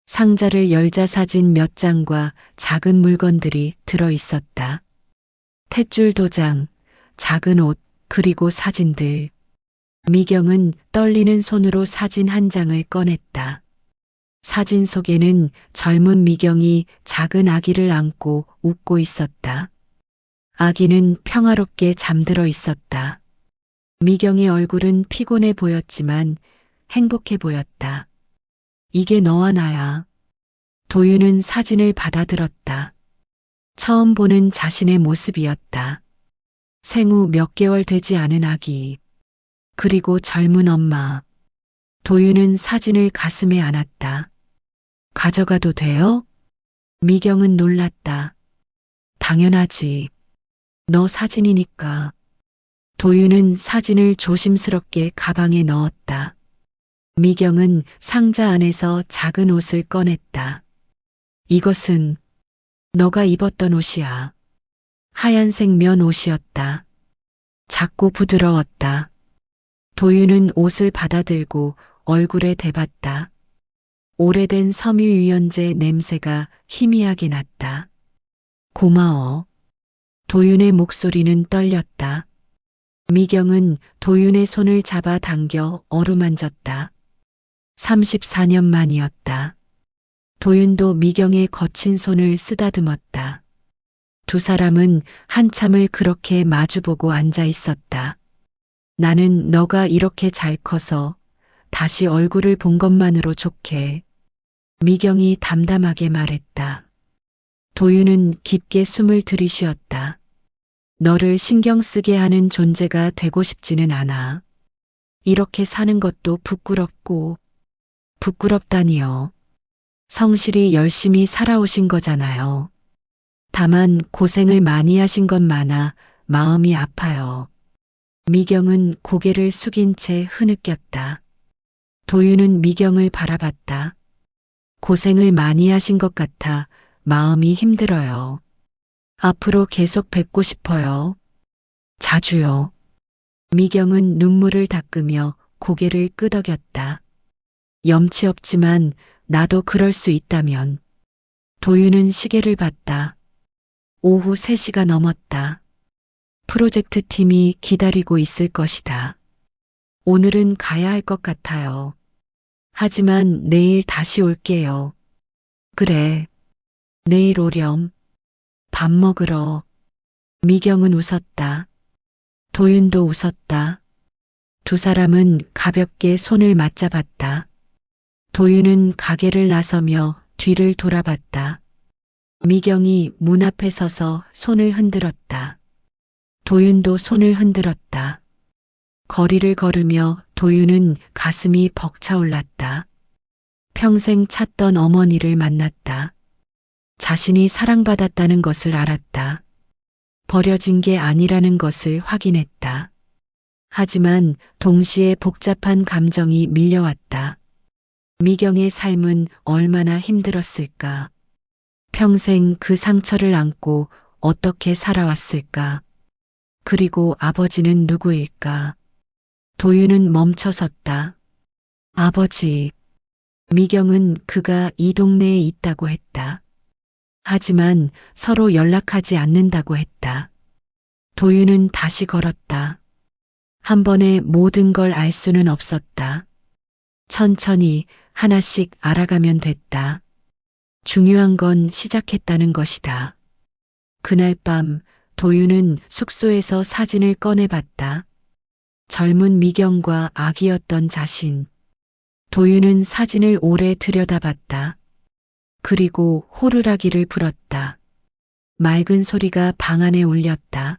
상자를 열자 사진 몇 장과 작은 물건들이 들어 있었다. 탯줄 도장, 작은 옷, 그리고 사진들. 미경은 떨리는 손으로 사진 한 장을 꺼냈다. 사진 속에는 젊은 미경이 작은 아기를 안고 웃고 있었다. 아기는 평화롭게 잠들어 있었다. 미경의 얼굴은 피곤해 보였지만 행복해 보였다. 이게 너와 나야. 도윤은 사진을 받아들었다. 처음 보는 자신의 모습이었다. 생후 몇 개월 되지 않은 아기. 그리고 젊은 엄마. 도윤은 사진을 가슴에 안았다. 가져가도 돼요? 미경은 놀랐다. 당연하지. 너 사진이니까. 도윤은 사진을 조심스럽게 가방에 넣었다. 미경은 상자 안에서 작은 옷을 꺼냈다. 이것은 너가 입었던 옷이야. 하얀색 면 옷이었다. 작고 부드러웠다. 도윤은 옷을 받아들고 얼굴에 대봤다. 오래된 섬유유연제 냄새가 희미하게 났다. 고마워. 도윤의 목소리는 떨렸다. 미경은 도윤의 손을 잡아 당겨 어루만졌다. 34년 만이었다. 도윤도 미경의 거친 손을 쓰다듬었다. 두 사람은 한참을 그렇게 마주보고 앉아 있었다. 나는 너가 이렇게 잘 커서 다시 얼굴을 본 것만으로 좋게. 미경이 담담하게 말했다. 도윤은 깊게 숨을 들이쉬었다. 너를 신경 쓰게 하는 존재가 되고 싶지는 않아. 이렇게 사는 것도 부끄럽고. 부끄럽다니요. 성실히 열심히 살아오신 거잖아요. 다만 고생을 많이 하신 건 많아 마음이 아파요. 미경은 고개를 숙인 채 흐느꼈다. 도윤은 미경을 바라봤다. 고생을 많이 하신 것 같아 마음이 힘들어요. 앞으로 계속 뵙고 싶어요. 자주요. 미경은 눈물을 닦으며 고개를 끄덕였다. 염치 없지만 나도 그럴 수 있다면. 도윤은 시계를 봤다. 오후 3시가 넘었다. 프로젝트 팀이 기다리고 있을 것이다. 오늘은 가야 할 것 같아요. 하지만 내일 다시 올게요. 그래. 내일 오렴. 밥 먹으러. 미경은 웃었다. 도윤도 웃었다. 두 사람은 가볍게 손을 맞잡았다. 도윤은 가게를 나서며 뒤를 돌아봤다. 미경이 문 앞에 서서 손을 흔들었다. 도윤도 손을 흔들었다. 거리를 걸으며 도윤은 가슴이 벅차올랐다. 평생 찾던 어머니를 만났다. 자신이 사랑받았다는 것을 알았다. 버려진 게 아니라는 것을 확인했다. 하지만 동시에 복잡한 감정이 밀려왔다. 미경의 삶은 얼마나 힘들었을까? 평생 그 상처를 안고 어떻게 살아왔을까? 그리고 아버지는 누구일까? 도윤은 멈춰섰다. 아버지. 미경은 그가 이 동네에 있다고 했다. 하지만 서로 연락하지 않는다고 했다. 도윤은 다시 걸었다. 한 번에 모든 걸 알 수는 없었다. 천천히 하나씩 알아가면 됐다. 중요한 건 시작했다는 것이다. 그날 밤 도윤은 숙소에서 사진을 꺼내봤다. 젊은 미경과 아기였던 자신. 도윤은 사진을 오래 들여다봤다. 그리고 호루라기를 불었다. 맑은 소리가 방 안에 울렸다.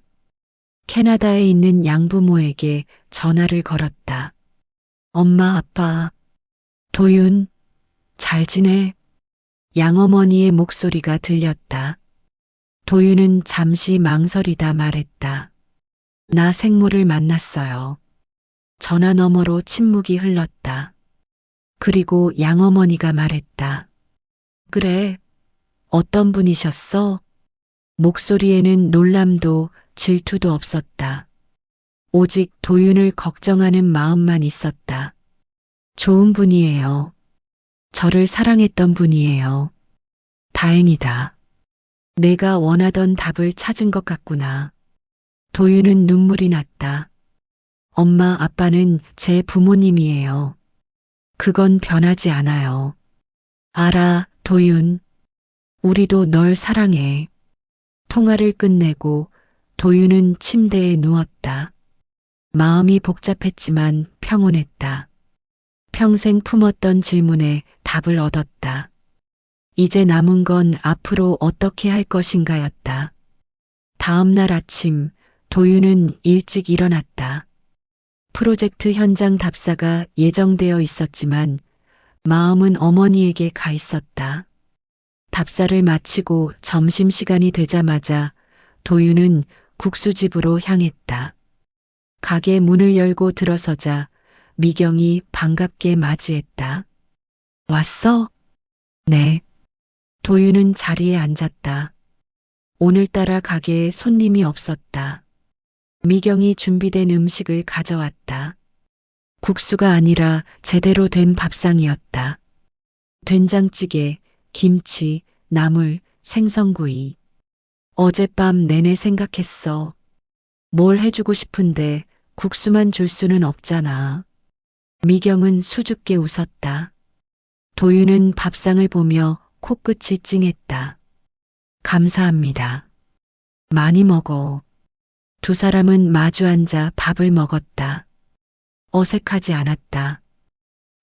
캐나다에 있는 양부모에게 전화를 걸었다. 엄마, 아빠, 도윤, 잘 지내? 양어머니의 목소리가 들렸다. 도윤은 잠시 망설이다 말했다. 나 생모를 만났어요. 전화 너머로 침묵이 흘렀다. 그리고 양어머니가 말했다. 그래, 어떤 분이셨어? 목소리에는 놀람도 질투도 없었다. 오직 도윤을 걱정하는 마음만 있었다. 좋은 분이에요. 저를 사랑했던 분이에요. 다행이다. 내가 원하던 답을 찾은 것 같구나. 도윤은 눈물이 났다. 엄마, 아빠는 제 부모님이에요. 그건 변하지 않아요. 알아, 도윤. 우리도 널 사랑해. 통화를 끝내고 도윤은 침대에 누웠다. 마음이 복잡했지만 평온했다. 평생 품었던 질문에 답을 얻었다. 이제 남은 건 앞으로 어떻게 할 것인가였다. 다음 날 아침 도윤은 일찍 일어났다. 프로젝트 현장 답사가 예정되어 있었지만 마음은 어머니에게 가 있었다. 답사를 마치고 점심시간이 되자마자 도윤은 국수집으로 향했다. 가게 문을 열고 들어서자 미경이 반갑게 맞이했다. 왔어? 네. 도윤은 자리에 앉았다. 오늘따라 가게에 손님이 없었다. 미경이 준비된 음식을 가져왔다. 국수가 아니라 제대로 된 밥상이었다. 된장찌개, 김치, 나물, 생선구이. 어젯밤 내내 생각했어. 뭘 해주고 싶은데 국수만 줄 수는 없잖아. 미경은 수줍게 웃었다. 도윤은 밥상을 보며 코끝이 찡했다. 감사합니다. 많이 먹어. 두 사람은 마주 앉아 밥을 먹었다. 어색하지 않았다.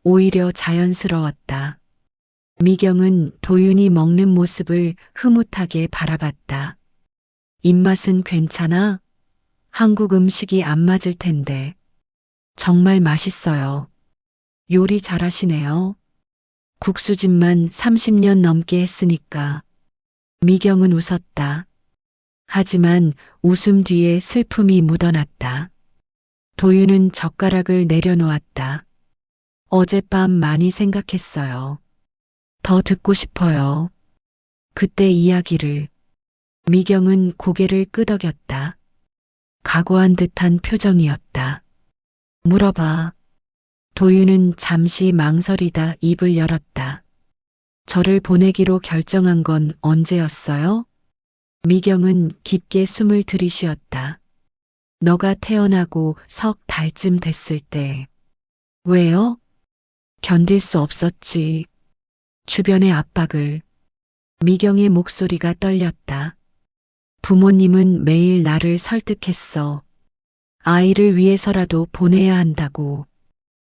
오히려 자연스러웠다. 미경은 도윤이 먹는 모습을 흐뭇하게 바라봤다. 입맛은 괜찮아? 한국 음식이 안 맞을 텐데. 정말 맛있어요. 요리 잘하시네요. 국수집만 30년 넘게 했으니까. 미경은 웃었다. 하지만 웃음 뒤에 슬픔이 묻어났다. 도윤은 젓가락을 내려놓았다. 어젯밤 많이 생각했어요. 더 듣고 싶어요. 그때 이야기를. 미경은 고개를 끄덕였다. 각오한 듯한 표정이었다. 물어봐. 도윤은 잠시 망설이다 입을 열었다. 저를 보내기로 결정한 건 언제였어요? 미경은 깊게 숨을 들이쉬었다. 너가 태어나고 석 달쯤 됐을 때. 왜요? 견딜 수 없었지. 주변의 압박을. 미경의 목소리가 떨렸다. 부모님은 매일 나를 설득했어. 아이를 위해서라도 보내야 한다고.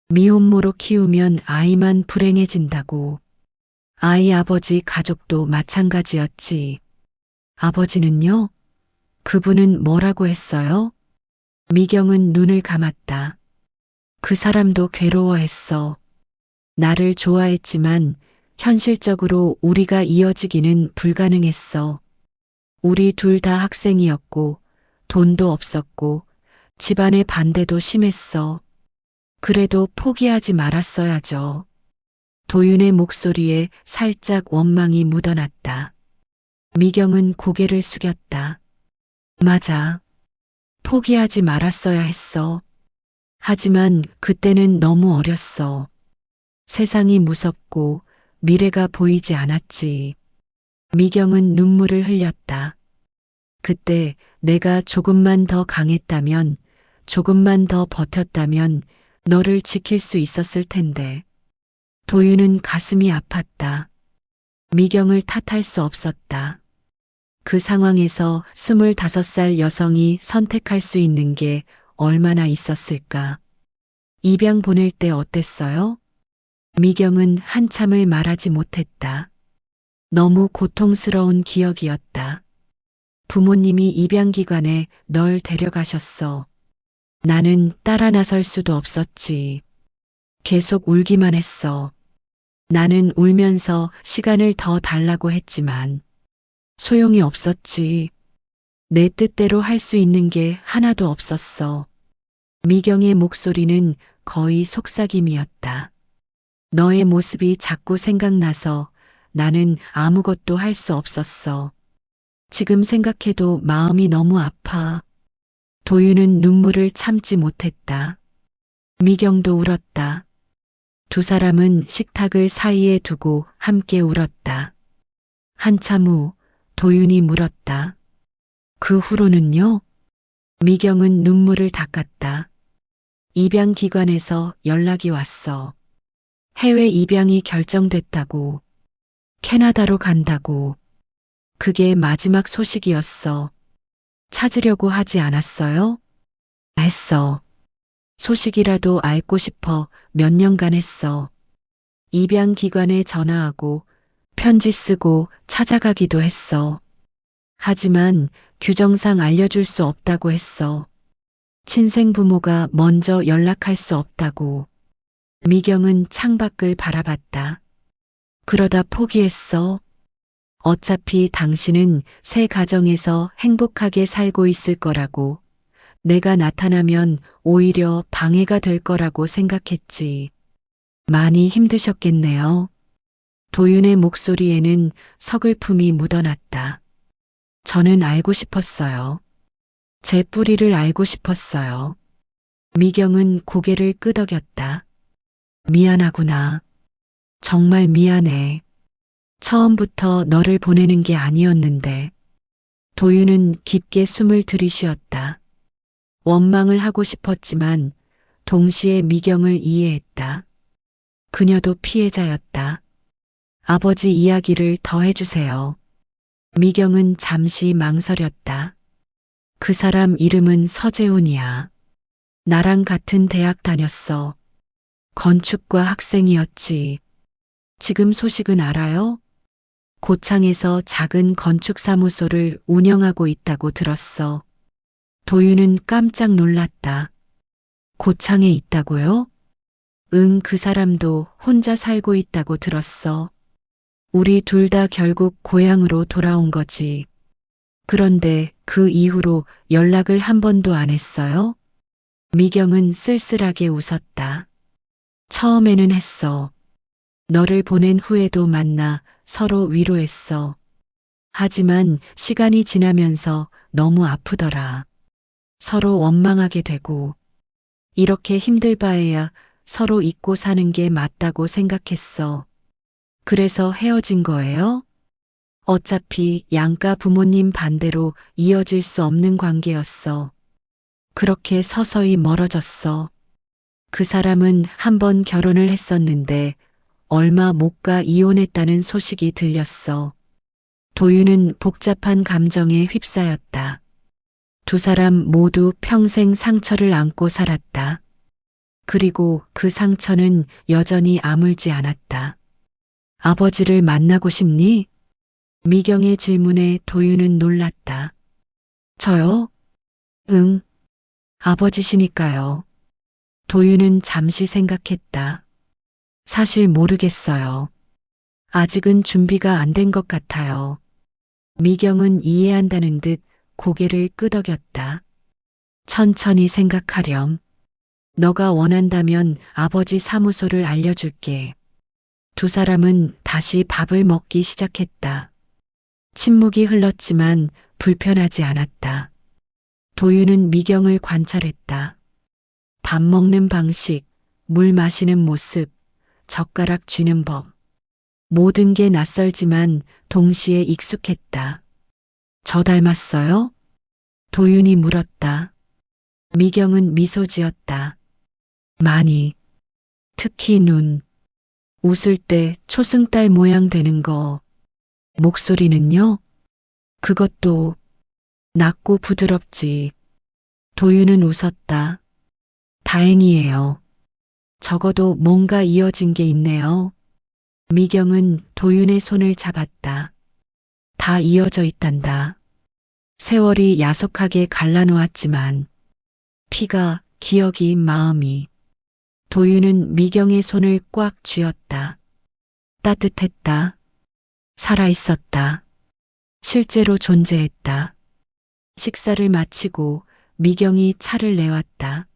미혼모로 키우면 아이만 불행해진다고. 아이 아버지 가족도 마찬가지였지. 아버지는요? 그분은 뭐라고 했어요? 미경은 눈을 감았다. 그 사람도 괴로워했어. 나를 좋아했지만 현실적으로 우리가 이어지기는 불가능했어. 우리 둘 다 학생이었고 돈도 없었고 집안의 반대도 심했어. 그래도 포기하지 말았어야죠. 도윤의 목소리에 살짝 원망이 묻어났다. 미경은 고개를 숙였다. 맞아. 포기하지 말았어야 했어. 하지만 그때는 너무 어렸어. 세상이 무섭고 미래가 보이지 않았지. 미경은 눈물을 흘렸다. 그때 내가 조금만 더 강했다면, 조금만 더 버텼다면 너를 지킬 수 있었을 텐데. 도윤은 가슴이 아팠다. 미경을 탓할 수 없었다. 그 상황에서 25살 여성이 선택할 수 있는 게 얼마나 있었을까? 입양 보낼 때 어땠어요? 미경은 한참을 말하지 못했다. 너무 고통스러운 기억이었다. 부모님이 입양기관에 널 데려가셨어. 나는 따라 나설 수도 없었지. 계속 울기만 했어. 나는 울면서 시간을 더 달라고 했지만 소용이 없었지. 내 뜻대로 할 수 있는 게 하나도 없었어. 미경의 목소리는 거의 속삭임이었다. 너의 모습이 자꾸 생각나서 나는 아무것도 할 수 없었어. 지금 생각해도 마음이 너무 아파. 도윤은 눈물을 참지 못했다. 미경도 울었다. 두 사람은 식탁을 사이에 두고 함께 울었다. 한참 후 도윤이 물었다. 그 후로는요? 미경은 눈물을 닦았다. 입양기관에서 연락이 왔어. 해외 입양이 결정됐다고. 캐나다로 간다고. 그게 마지막 소식이었어. 찾으려고 하지 않았어요? 했어. 소식이라도 알고 싶어 몇 년간 했어. 입양기관에 전화하고 편지 쓰고 찾아가기도 했어. 하지만 규정상 알려줄 수 없다고 했어. 친생 부모가 먼저 연락할 수 없다고. 미경은 창밖을 바라봤다. 그러다 포기했어. 어차피 당신은 새 가정에서 행복하게 살고 있을 거라고. 내가 나타나면 오히려 방해가 될 거라고 생각했지. 많이 힘드셨겠네요. 도윤의 목소리에는 서글픔이 묻어났다. 저는 알고 싶었어요. 제 뿌리를 알고 싶었어요. 미경은 고개를 끄덕였다. 미안하구나. 정말 미안해. 처음부터 너를 보내는 게 아니었는데. 도윤은 깊게 숨을 들이쉬었다. 원망을 하고 싶었지만 동시에 미경을 이해했다. 그녀도 피해자였다. 아버지 이야기를 더 해주세요. 미경은 잠시 망설였다. 그 사람 이름은 서재훈이야. 나랑 같은 대학 다녔어. 건축과 학생이었지. 지금 소식은 알아요? 고창에서 작은 건축사무소를 운영하고 있다고 들었어. 도윤은 깜짝 놀랐다. 고창에 있다고요? 응, 그 사람도 혼자 살고 있다고 들었어. 우리 둘 다 결국 고향으로 돌아온 거지. 그런데 그 이후로 연락을 한 번도 안 했어요? 미경은 쓸쓸하게 웃었다. 처음에는 했어. 너를 보낸 후에도 만나 서로 위로했어. 하지만 시간이 지나면서 너무 아프더라. 서로 원망하게 되고. 이렇게 힘들 바에야 서로 잊고 사는 게 맞다고 생각했어. 그래서 헤어진 거예요? 어차피 양가 부모님 반대로 이어질 수 없는 관계였어. 그렇게 서서히 멀어졌어. 그 사람은 한 번 결혼을 했었는데 얼마 못 가 이혼했다는 소식이 들렸어. 도윤은 복잡한 감정에 휩싸였다. 두 사람 모두 평생 상처를 안고 살았다. 그리고 그 상처는 여전히 아물지 않았다. 아버지를 만나고 싶니? 미경의 질문에 도윤은 놀랐다. 저요? 응. 아버지시니까요. 도윤은 잠시 생각했다. 사실 모르겠어요. 아직은 준비가 안 된 것 같아요. 미경은 이해한다는 듯 고개를 끄덕였다. 천천히 생각하렴. 너가 원한다면 아버지 사무소를 알려줄게. 두 사람은 다시 밥을 먹기 시작했다. 침묵이 흘렀지만 불편하지 않았다. 도윤은 미경을 관찰했다. 밥 먹는 방식, 물 마시는 모습, 젓가락 쥐는 법. 모든 게 낯설지만 동시에 익숙했다. 저 닮았어요? 도윤이 물었다. 미경은 미소 지었다. 많이. 특히 눈. 웃을 때 초승달 모양 되는 거. 목소리는요? 그것도 낮고 부드럽지. 도윤은 웃었다. 다행이에요. 적어도 뭔가 이어진 게 있네요. 미경은 도윤의 손을 잡았다. 다 이어져 있단다. 세월이 야속하게 갈라놓았지만 피가, 기억이, 마음이. 도윤은 미경의 손을 꽉 쥐었다. 따뜻했다. 살아있었다. 실제로 존재했다. 식사를 마치고 미경이 차를 내왔다.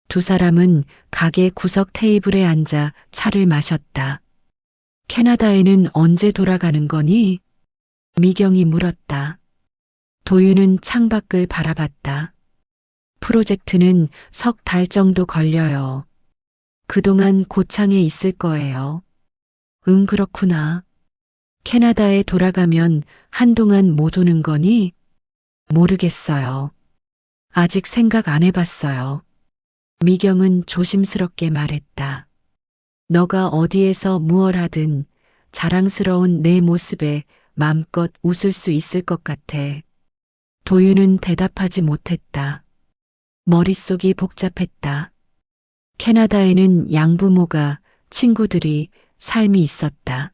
두 사람은 가게 구석 테이블에 앉아 차를 마셨다. 캐나다에는 언제 돌아가는 거니? 미경이 물었다. 도윤은 창밖을 바라봤다. 프로젝트는 석 달 정도 걸려요. 그동안 고창에 있을 거예요. 그렇구나. 캐나다에 돌아가면 한동안 못 오는 거니? 모르겠어요. 아직 생각 안 해봤어요. 미경은 조심스럽게 말했다. 너가 어디에서 무얼 하든 자랑스러운 내 모습에 맘껏 웃을 수 있을 것 같아. 도윤은 대답하지 못했다. 머릿속이 복잡했다. 캐나다에는 양부모가, 친구들이, 삶이 있었다.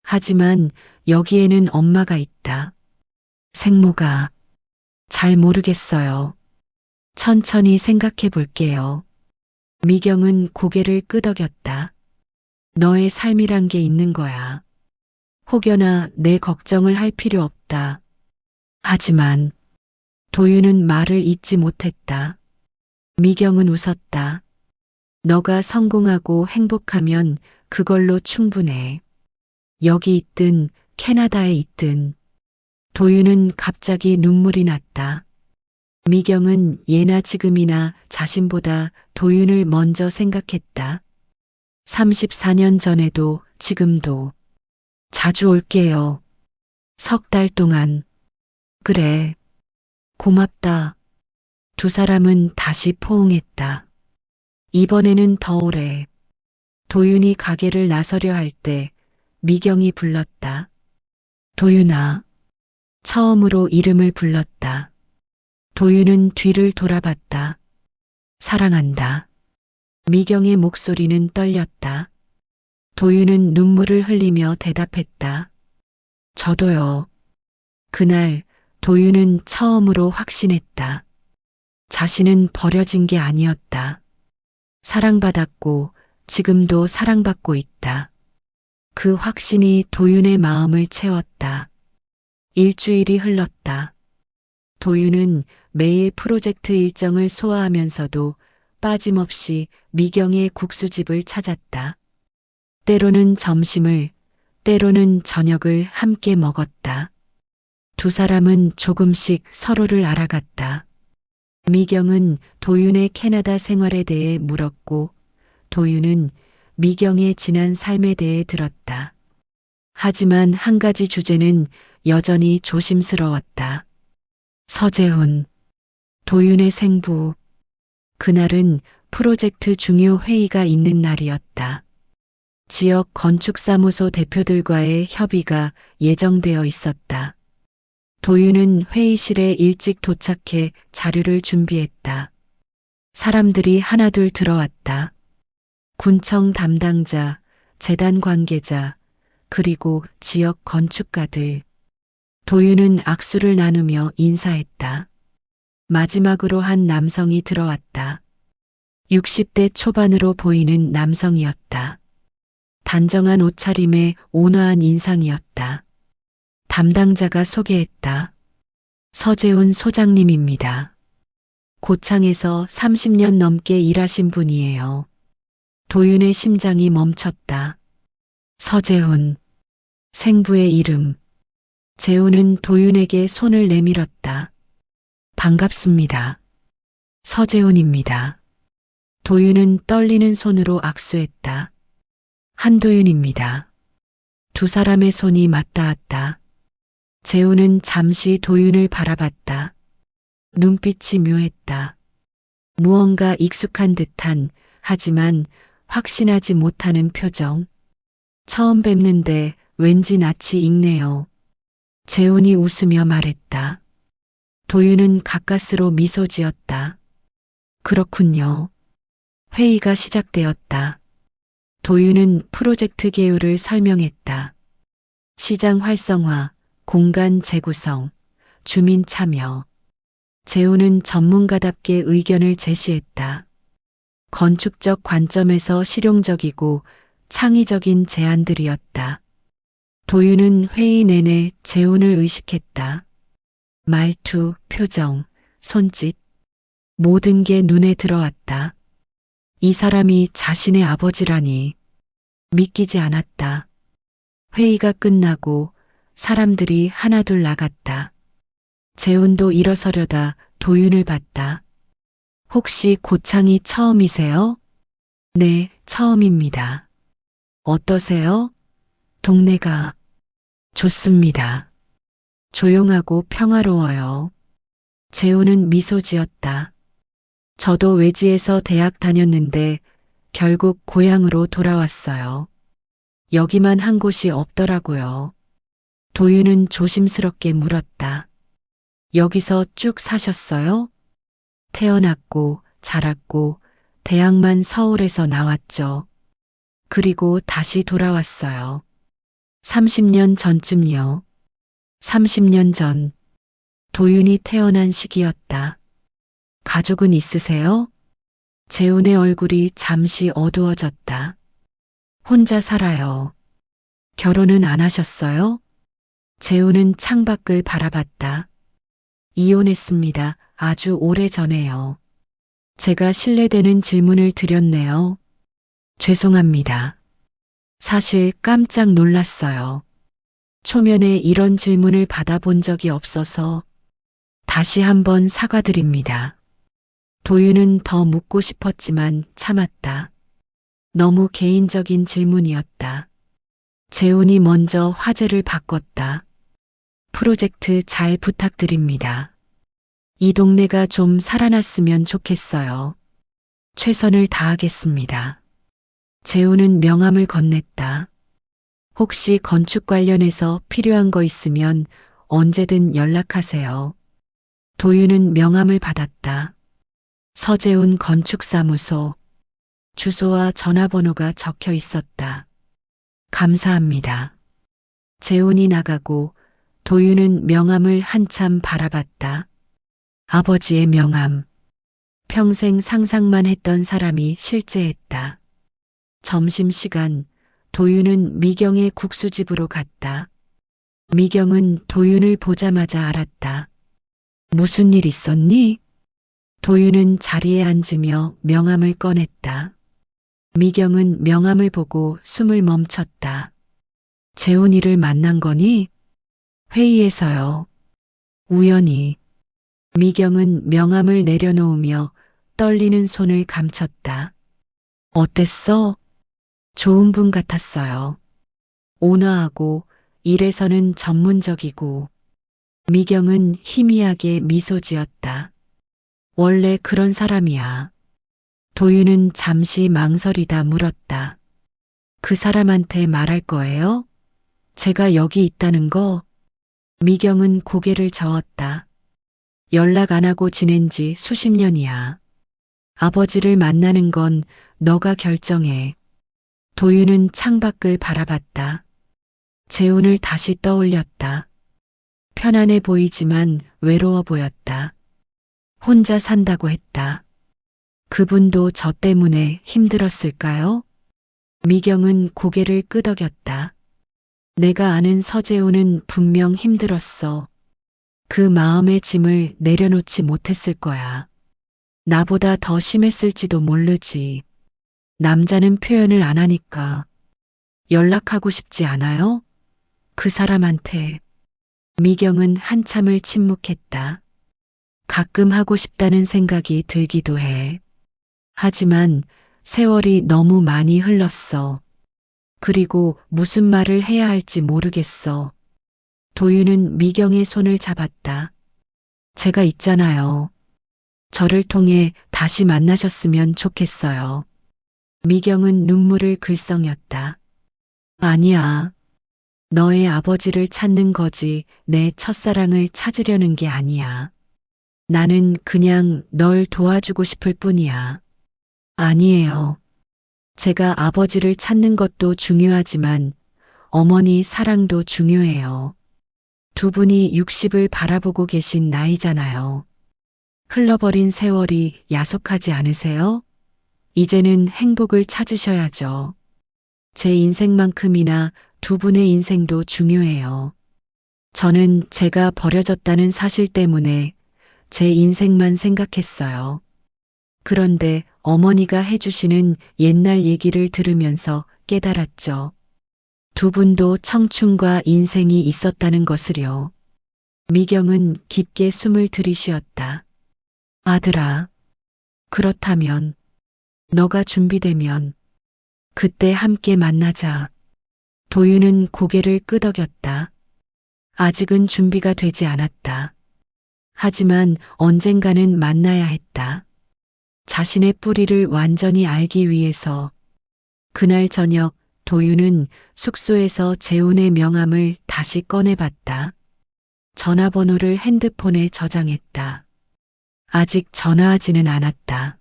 하지만 여기에는 엄마가 있다. 생모가. 잘 모르겠어요. 천천히 생각해 볼게요. 미경은 고개를 끄덕였다. 너의 삶이란 게 있는 거야. 혹여나 내 걱정을 할 필요 없다. 하지만 도윤은 말을 잇지 못했다. 미경은 웃었다. 너가 성공하고 행복하면 그걸로 충분해. 여기 있든 캐나다에 있든. 도윤은 갑자기 눈물이 났다. 미경은 예나 지금이나 자신보다 도윤을 먼저 생각했다. 34년 전에도 지금도. 자주 올게요. 석 달 동안. 그래. 고맙다. 두 사람은 다시 포옹했다. 이번에는 더 오래. 도윤이 가게를 나서려 할 때 미경이 불렀다. 도윤아. 처음으로 이름을 불렀다. 도윤은 뒤를 돌아봤다. 사랑한다. 미경의 목소리는 떨렸다. 도윤은 눈물을 흘리며 대답했다. 저도요. 그날 도윤은 처음으로 확신했다. 자신은 버려진 게 아니었다. 사랑받았고 지금도 사랑받고 있다. 그 확신이 도윤의 마음을 채웠다. 일주일이 흘렀다. 도윤은 매일 프로젝트 일정을 소화하면서도 빠짐없이 미경의 국수집을 찾았다. 때로는 점심을, 때로는 저녁을 함께 먹었다. 두 사람은 조금씩 서로를 알아갔다. 미경은 도윤의 캐나다 생활에 대해 물었고, 도윤은 미경의 지난 삶에 대해 들었다. 하지만 한 가지 주제는 여전히 조심스러웠다. 서재훈, 도윤의 생부. 그날은 프로젝트 중요 회의가 있는 날이었다. 지역 건축사무소 대표들과의 협의가 예정되어 있었다. 도윤은 회의실에 일찍 도착해 자료를 준비했다. 사람들이 하나둘 들어왔다. 군청 담당자, 재단 관계자, 그리고 지역 건축가들. 도윤은 악수를 나누며 인사했다. 마지막으로 한 남성이 들어왔다. 60대 초반으로 보이는 남성이었다. 단정한 옷차림에 온화한 인상이었다. 담당자가 소개했다. 서재훈 소장님입니다. 고창에서 30년 넘게 일하신 분이에요. 도윤의 심장이 멈췄다. 서재훈. 생부의 이름. 재훈은 도윤에게 손을 내밀었다. 반갑습니다. 서재훈입니다. 도윤은 떨리는 손으로 악수했다. 한도윤입니다. 두 사람의 손이 맞닿았다. 재우는 잠시 도윤을 바라봤다. 눈빛이 묘했다. 무언가 익숙한 듯한, 하지만 확신하지 못하는 표정. 처음 뵙는데 왠지 낯이 익네요. 재훈이 웃으며 말했다. 도윤은 가까스로 미소 지었다. 그렇군요. 회의가 시작되었다. 도윤은 프로젝트 개요를 설명했다. 시장 활성화, 공간 재구성, 주민 참여. 재훈은 전문가답게 의견을 제시했다. 건축적 관점에서 실용적이고 창의적인 제안들이었다. 도윤은 회의 내내 재훈을 의식했다. 말투, 표정, 손짓, 모든 게 눈에 들어왔다. 이 사람이 자신의 아버지라니 믿기지 않았다. 회의가 끝나고 사람들이 하나둘 나갔다. 재훈도 일어서려다 도윤을 봤다. 혹시 고창이 처음이세요? 네, 처음입니다. 어떠세요? 동네가 좋습니다. 조용하고 평화로워요. 재훈은 미소 지었다. 저도 외지에서 대학 다녔는데 결국 고향으로 돌아왔어요. 여기만 한 곳이 없더라고요. 도윤은 조심스럽게 물었다. 여기서 쭉 사셨어요? 태어났고 자랐고 대학만 서울에서 나왔죠. 그리고 다시 돌아왔어요. 30년 전쯤요. 30년 전 도윤이 태어난 시기였다. 가족은 있으세요? 재훈의 얼굴이 잠시 어두워졌다. 혼자 살아요. 결혼은 안 하셨어요? 재훈은 창밖을 바라봤다. 이혼했습니다. 아주 오래 전에요. 제가 실례되는 질문을 드렸네요. 죄송합니다. 사실 깜짝 놀랐어요. 초면에 이런 질문을 받아본 적이 없어서 다시 한번 사과드립니다. 도윤은 더 묻고 싶었지만 참았다. 너무 개인적인 질문이었다. 재훈이 먼저 화제를 바꿨다. 프로젝트 잘 부탁드립니다. 이 동네가 좀 살아났으면 좋겠어요. 최선을 다하겠습니다. 재훈은 명함을 건넸다. 혹시 건축 관련해서 필요한 거 있으면 언제든 연락하세요. 도윤은 명함을 받았다. 서재훈 건축사무소. 주소와 전화번호가 적혀 있었다. 감사합니다. 재훈이 나가고 도윤은 명함을 한참 바라봤다. 아버지의 명함. 평생 상상만 했던 사람이 실제했다. 점심시간 도윤은 미경의 국수집으로 갔다. 미경은 도윤을 보자마자 알았다. 무슨 일 있었니? 도윤은 자리에 앉으며 명함을 꺼냈다. 미경은 명함을 보고 숨을 멈췄다. 재훈이를 만난 거니? 회의에서요. 우연히. 미경은 명함을 내려놓으며 떨리는 손을 감췄다. 어땠어? 좋은 분 같았어요. 온화하고 일에서는 전문적이고. 미경은 희미하게 미소 지었다. 원래 그런 사람이야. 도윤은 잠시 망설이다 물었다. 그 사람한테 말할 거예요? 제가 여기 있다는 거? 미경은 고개를 저었다. 연락 안 하고 지낸 지 수십 년이야. 아버지를 만나는 건 너가 결정해. 도윤은 창밖을 바라봤다. 재훈을 다시 떠올렸다. 편안해 보이지만 외로워 보였다. 혼자 산다고 했다. 그분도 저 때문에 힘들었을까요? 미경은 고개를 끄덕였다. 내가 아는 서재훈은 분명 힘들었어. 그 마음의 짐을 내려놓지 못했을 거야. 나보다 더 심했을지도 모르지. 남자는 표현을 안 하니까. 연락하고 싶지 않아요? 그 사람한테. 미경은 한참을 침묵했다. 가끔 하고 싶다는 생각이 들기도 해. 하지만 세월이 너무 많이 흘렀어. 그리고 무슨 말을 해야 할지 모르겠어. 도윤은 미경의 손을 잡았다. 제가 있잖아요. 저를 통해 다시 만나셨으면 좋겠어요. 미경은 눈물을 글썽였다. 아니야. 너의 아버지를 찾는 거지 내 첫사랑을 찾으려는 게 아니야. 나는 그냥 널 도와주고 싶을 뿐이야. 아니에요. 제가 아버지를 찾는 것도 중요하지만 어머니 사랑도 중요해요. 두 분이 60을 바라보고 계신 나이잖아요. 흘러버린 세월이 야속하지 않으세요? 이제는 행복을 찾으셔야죠. 제 인생만큼이나 두 분의 인생도 중요해요. 저는 제가 버려졌다는 사실 때문에 제 인생만 생각했어요. 그런데 어머니가 해주시는 옛날 얘기를 들으면서 깨달았죠. 두 분도 청춘과 인생이 있었다는 것을요. 미경은 깊게 숨을 들이쉬었다. 아들아, 그렇다면 너가 준비되면 그때 함께 만나자. 도윤은 고개를 끄덕였다. 아직은 준비가 되지 않았다. 하지만 언젠가는 만나야 했다. 자신의 뿌리를 완전히 알기 위해서. 그날 저녁 도윤은 숙소에서 재훈의 명함을 다시 꺼내봤다. 전화번호를 핸드폰에 저장했다. 아직 전화하지는 않았다.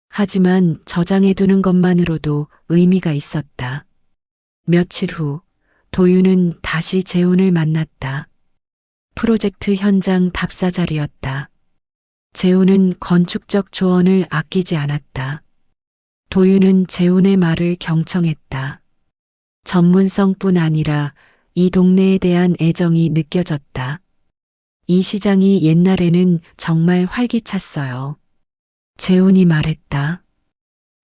하지만 저장해두는 것만으로도 의미가 있었다. 며칠 후 도윤은 다시 재훈을 만났다. 프로젝트 현장 답사 자리였다. 재훈은 건축적 조언을 아끼지 않았다. 도윤은 재훈의 말을 경청했다. 전문성뿐 아니라 이 동네에 대한 애정이 느껴졌다. 이 시장이 옛날에는 정말 활기찼어요. 재훈이 말했다.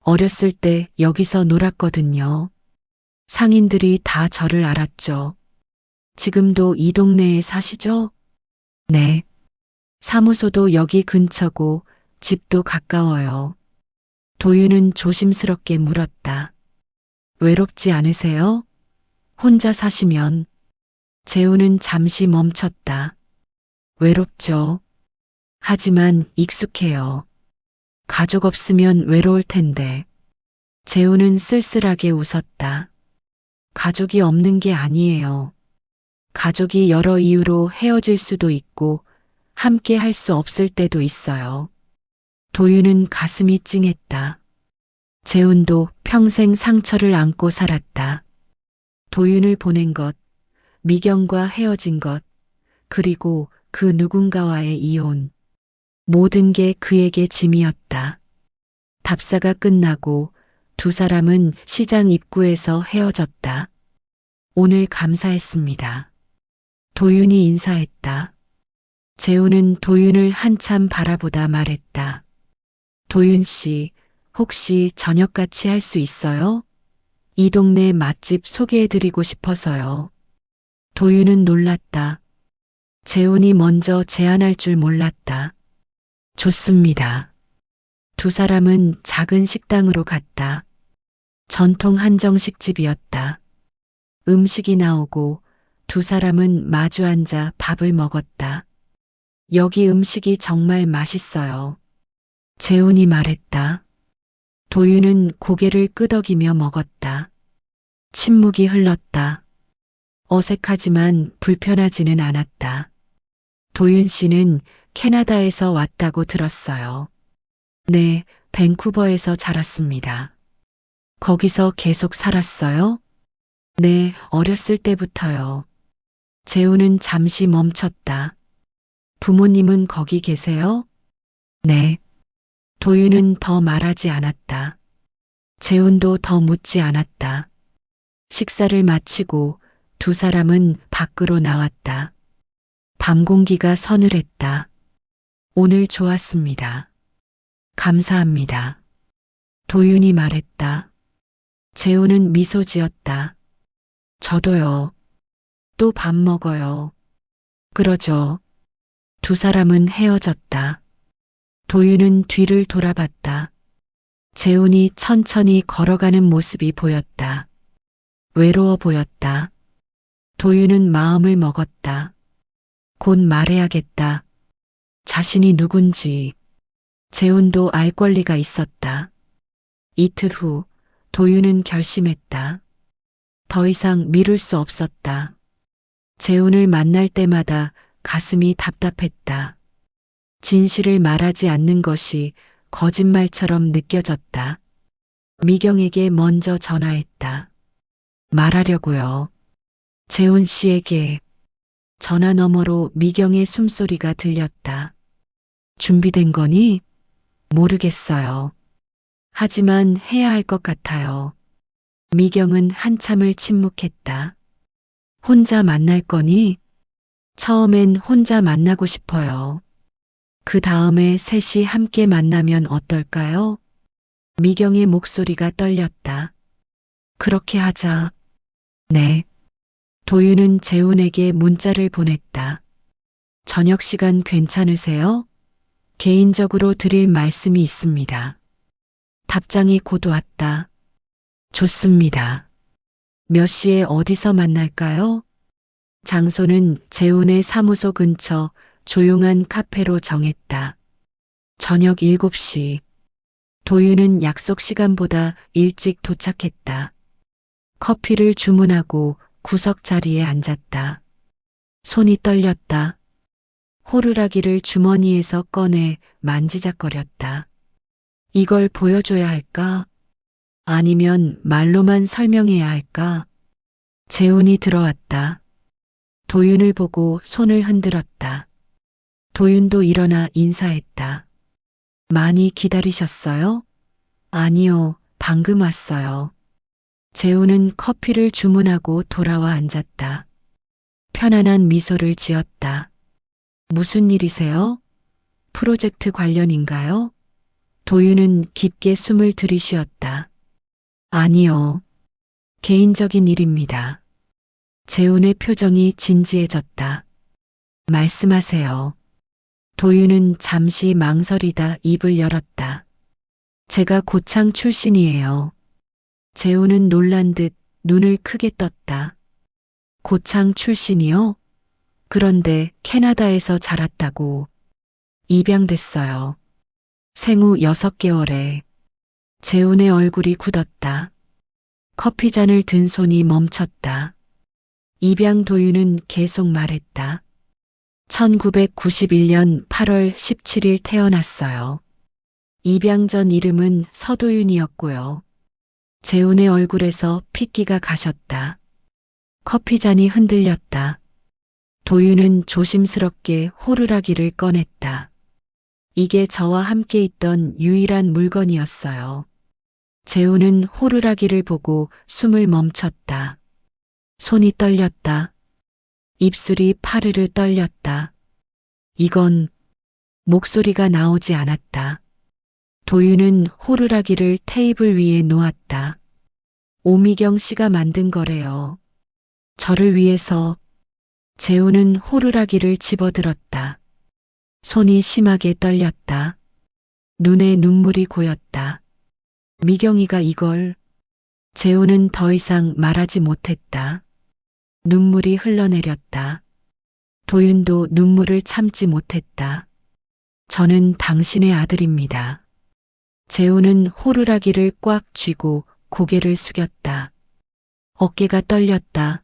어렸을 때 여기서 놀았거든요. 상인들이 다 저를 알았죠. 지금도 이 동네에 사시죠? 네. 사무소도 여기 근처고 집도 가까워요. 도윤은 조심스럽게 물었다. 외롭지 않으세요? 혼자 사시면. 재훈은 잠시 멈췄다. 외롭죠. 하지만 익숙해요. 가족 없으면 외로울 텐데. 재훈은 쓸쓸하게 웃었다. 가족이 없는 게 아니에요. 가족이 여러 이유로 헤어질 수도 있고 함께 할 수 없을 때도 있어요. 도윤은 가슴이 찡했다. 재훈도 평생 상처를 안고 살았다. 도윤을 보낸 것, 미경과 헤어진 것, 그리고 그 누군가와의 이혼. 모든 게 그에게 짐이었다. 답사가 끝나고 두 사람은 시장 입구에서 헤어졌다. 오늘 감사했습니다. 도윤이 인사했다. 재훈은 도윤을 한참 바라보다 말했다. 도윤 씨, 혹시 저녁 같이 할 수 있어요? 이 동네 맛집 소개해드리고 싶어서요. 도윤은 놀랐다. 재훈이 먼저 제안할 줄 몰랐다. 좋습니다. 두 사람은 작은 식당으로 갔다. 전통 한정식집이었다. 음식이 나오고 두 사람은 마주 앉아 밥을 먹었다. 여기 음식이 정말 맛있어요. 재훈이 말했다. 도윤은 고개를 끄덕이며 먹었다. 침묵이 흘렀다. 어색하지만 불편하지는 않았다. 도윤 씨는 캐나다에서 왔다고 들었어요. 네, 밴쿠버에서 자랐습니다. 거기서 계속 살았어요? 네, 어렸을 때부터요. 재훈은 잠시 멈췄다. 부모님은 거기 계세요? 네. 도윤은 더 말하지 않았다. 재훈도 더 묻지 않았다. 식사를 마치고 두 사람은 밖으로 나왔다. 밤 공기가 서늘했다. 오늘 좋았습니다. 감사합니다. 도윤이 말했다. 재훈은 미소 지었다. 저도요. 또 밥 먹어요. 그러죠. 두 사람은 헤어졌다. 도윤은 뒤를 돌아봤다. 재훈이 천천히 걸어가는 모습이 보였다. 외로워 보였다. 도윤은 마음을 먹었다. 곧 말해야겠다. 자신이 누군지. 재훈도 알 권리가 있었다. 이틀 후 도윤은 결심했다. 더 이상 미룰 수 없었다. 재훈을 만날 때마다 가슴이 답답했다. 진실을 말하지 않는 것이 거짓말처럼 느껴졌다. 미경에게 먼저 전화했다. 말하려고요. 재훈 씨에게. 전화 너머로 미경의 숨소리가 들렸다. 준비된 거니? 모르겠어요. 하지만 해야 할 것 같아요. 미경은 한참을 침묵했다. 혼자 만날 거니? 처음엔 혼자 만나고 싶어요. 그 다음에 셋이 함께 만나면 어떨까요? 미경의 목소리가 떨렸다. 그렇게 하자. 네. 도윤은 재훈에게 문자를 보냈다. 저녁 시간 괜찮으세요? 개인적으로 드릴 말씀이 있습니다. 답장이 곧 왔다. 좋습니다. 몇 시에 어디서 만날까요? 장소는 재훈의 사무소 근처 조용한 카페로 정했다. 저녁 7시. 도윤은 약속 시간보다 일찍 도착했다. 커피를 주문하고 구석 자리에 앉았다. 손이 떨렸다. 호루라기를 주머니에서 꺼내 만지작거렸다. 이걸 보여줘야 할까? 아니면 말로만 설명해야 할까? 재훈이 들어왔다. 도윤을 보고 손을 흔들었다. 도윤도 일어나 인사했다. 많이 기다리셨어요? 아니요, 방금 왔어요. 재훈은 커피를 주문하고 돌아와 앉았다. 편안한 미소를 지었다. 무슨 일이세요? 프로젝트 관련인가요? 도윤은 깊게 숨을 들이쉬었다. 아니요. 개인적인 일입니다. 재훈의 표정이 진지해졌다. 말씀하세요. 도윤은 잠시 망설이다 입을 열었다. 제가 고창 출신이에요. 재훈은 놀란 듯 눈을 크게 떴다. 고창 출신이요? 그런데 캐나다에서 자랐다고. 입양됐어요. 생후 6개월에. 재훈의 얼굴이 굳었다. 커피잔을 든 손이 멈췄다. 입양 도윤은 계속 말했다. 1991년 8월 17일 태어났어요. 입양 전 이름은 서도윤이었고요. 재훈의 얼굴에서 핏기가 가셨다. 커피잔이 흔들렸다. 도윤은 조심스럽게 호루라기를 꺼냈다. 이게 저와 함께 있던 유일한 물건이었어요. 재훈은 호루라기를 보고 숨을 멈췄다. 손이 떨렸다. 입술이 파르르 떨렸다. 이건 목소리가 나오지 않았다. 도윤은 호루라기를 테이블 위에 놓았다. 오미경 씨가 만든 거래요. 저를 위해서. 재훈은 호루라기를 집어들었다. 손이 심하게 떨렸다. 눈에 눈물이 고였다. 미경이가 이걸. 재훈은 더 이상 말하지 못했다. 눈물이 흘러내렸다. 도윤도 눈물을 참지 못했다. 저는 당신의 아들입니다. 재훈은 호루라기를 꽉 쥐고 고개를 숙였다. 어깨가 떨렸다.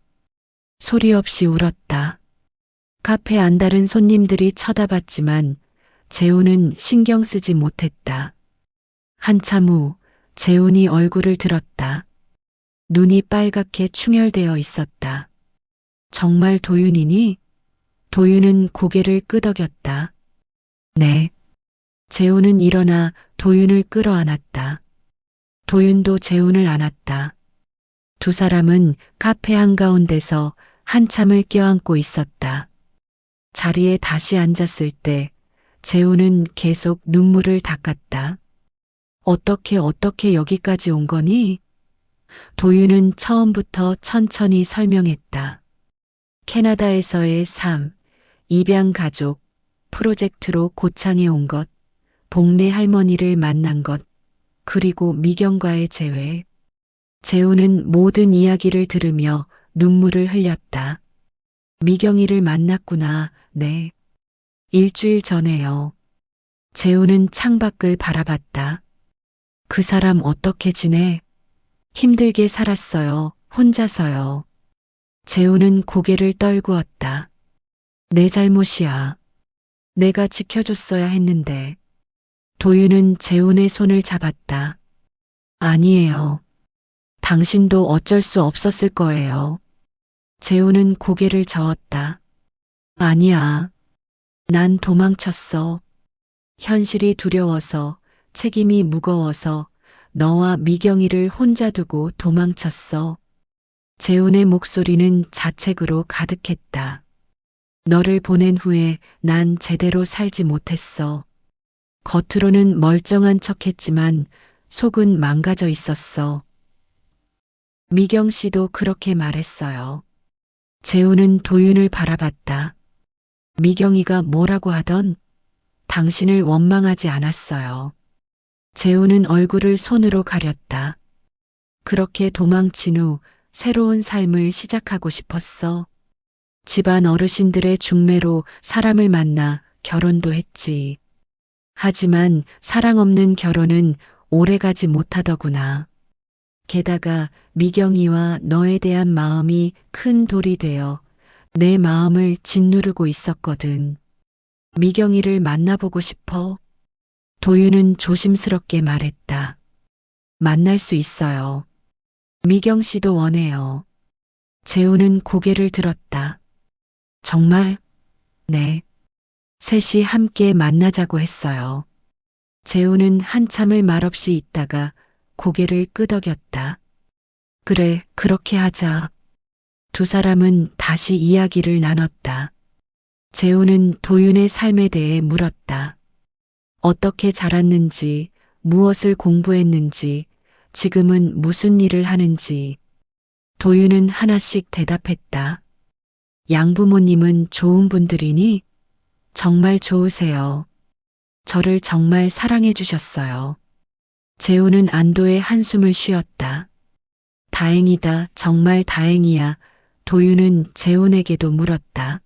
소리 없이 울었다. 카페 안달은 손님들이 쳐다봤지만 재훈은 신경 쓰지 못했다. 한참 후 재훈이 얼굴을 들었다. 눈이 빨갛게 충혈되어 있었다. 정말 도윤이니? 도윤은 고개를 끄덕였다. 네. 재훈은 일어나 도윤을 끌어안았다. 도윤도 재훈을 안았다. 두 사람은 카페 한가운데서 한참을 껴안고 있었다. 자리에 다시 앉았을 때 재훈은 계속 눈물을 닦았다. 어떻게 여기까지 온 거니? 도윤은 처음부터 천천히 설명했다. 캐나다에서의 삶, 입양 가족, 프로젝트로 고창에 온 것, 복례 할머니를 만난 것, 그리고 미경과의 재회. 재우는 모든 이야기를 들으며 눈물을 흘렸다. 미경이를 만났구나. 네. 일주일 전에요. 재우는 창밖을 바라봤다. 그 사람 어떻게 지내? 힘들게 살았어요. 혼자서요. 재우는 고개를 떨구었다. 내 잘못이야. 내가 지켜줬어야 했는데. 도윤은 재훈의 손을 잡았다. 아니에요. 당신도 어쩔 수 없었을 거예요. 재훈은 고개를 저었다. 아니야. 난 도망쳤어. 현실이 두려워서, 책임이 무거워서 너와 미경이를 혼자 두고 도망쳤어. 재훈의 목소리는 자책으로 가득했다. 너를 보낸 후에 난 제대로 살지 못했어. 겉으로는 멀쩡한 척했지만 속은 망가져 있었어. 미경 씨도 그렇게 말했어요. 재훈은 도윤을 바라봤다. 미경이가 뭐라고 하던 당신을 원망하지 않았어요. 재훈은 얼굴을 손으로 가렸다. 그렇게 도망친 후 새로운 삶을 시작하고 싶었어. 집안 어르신들의 중매로 사람을 만나 결혼도 했지. 하지만 사랑 없는 결혼은 오래가지 못하더구나. 게다가 미경이와 너에 대한 마음이 큰 돌이 되어 내 마음을 짓누르고 있었거든. 미경이를 만나보고 싶어. 도윤은 조심스럽게 말했다. 만날 수 있어요. 미경 씨도 원해요. 재우는 고개를 들었다. 정말? 네. 셋이 함께 만나자고 했어요. 재우는 한참을 말없이 있다가 고개를 끄덕였다. 그래, 그렇게 하자. 두 사람은 다시 이야기를 나눴다. 재우는 도윤의 삶에 대해 물었다. 어떻게 자랐는지, 무엇을 공부했는지, 지금은 무슨 일을 하는지. 도윤은 하나씩 대답했다. 양부모님은 좋은 분들이니? 정말 좋으세요. 저를 정말 사랑해 주셨어요. 재우는 안도의 한숨을 쉬었다. 다행이다, 정말 다행이야. 도윤은 재훈에게도 물었다.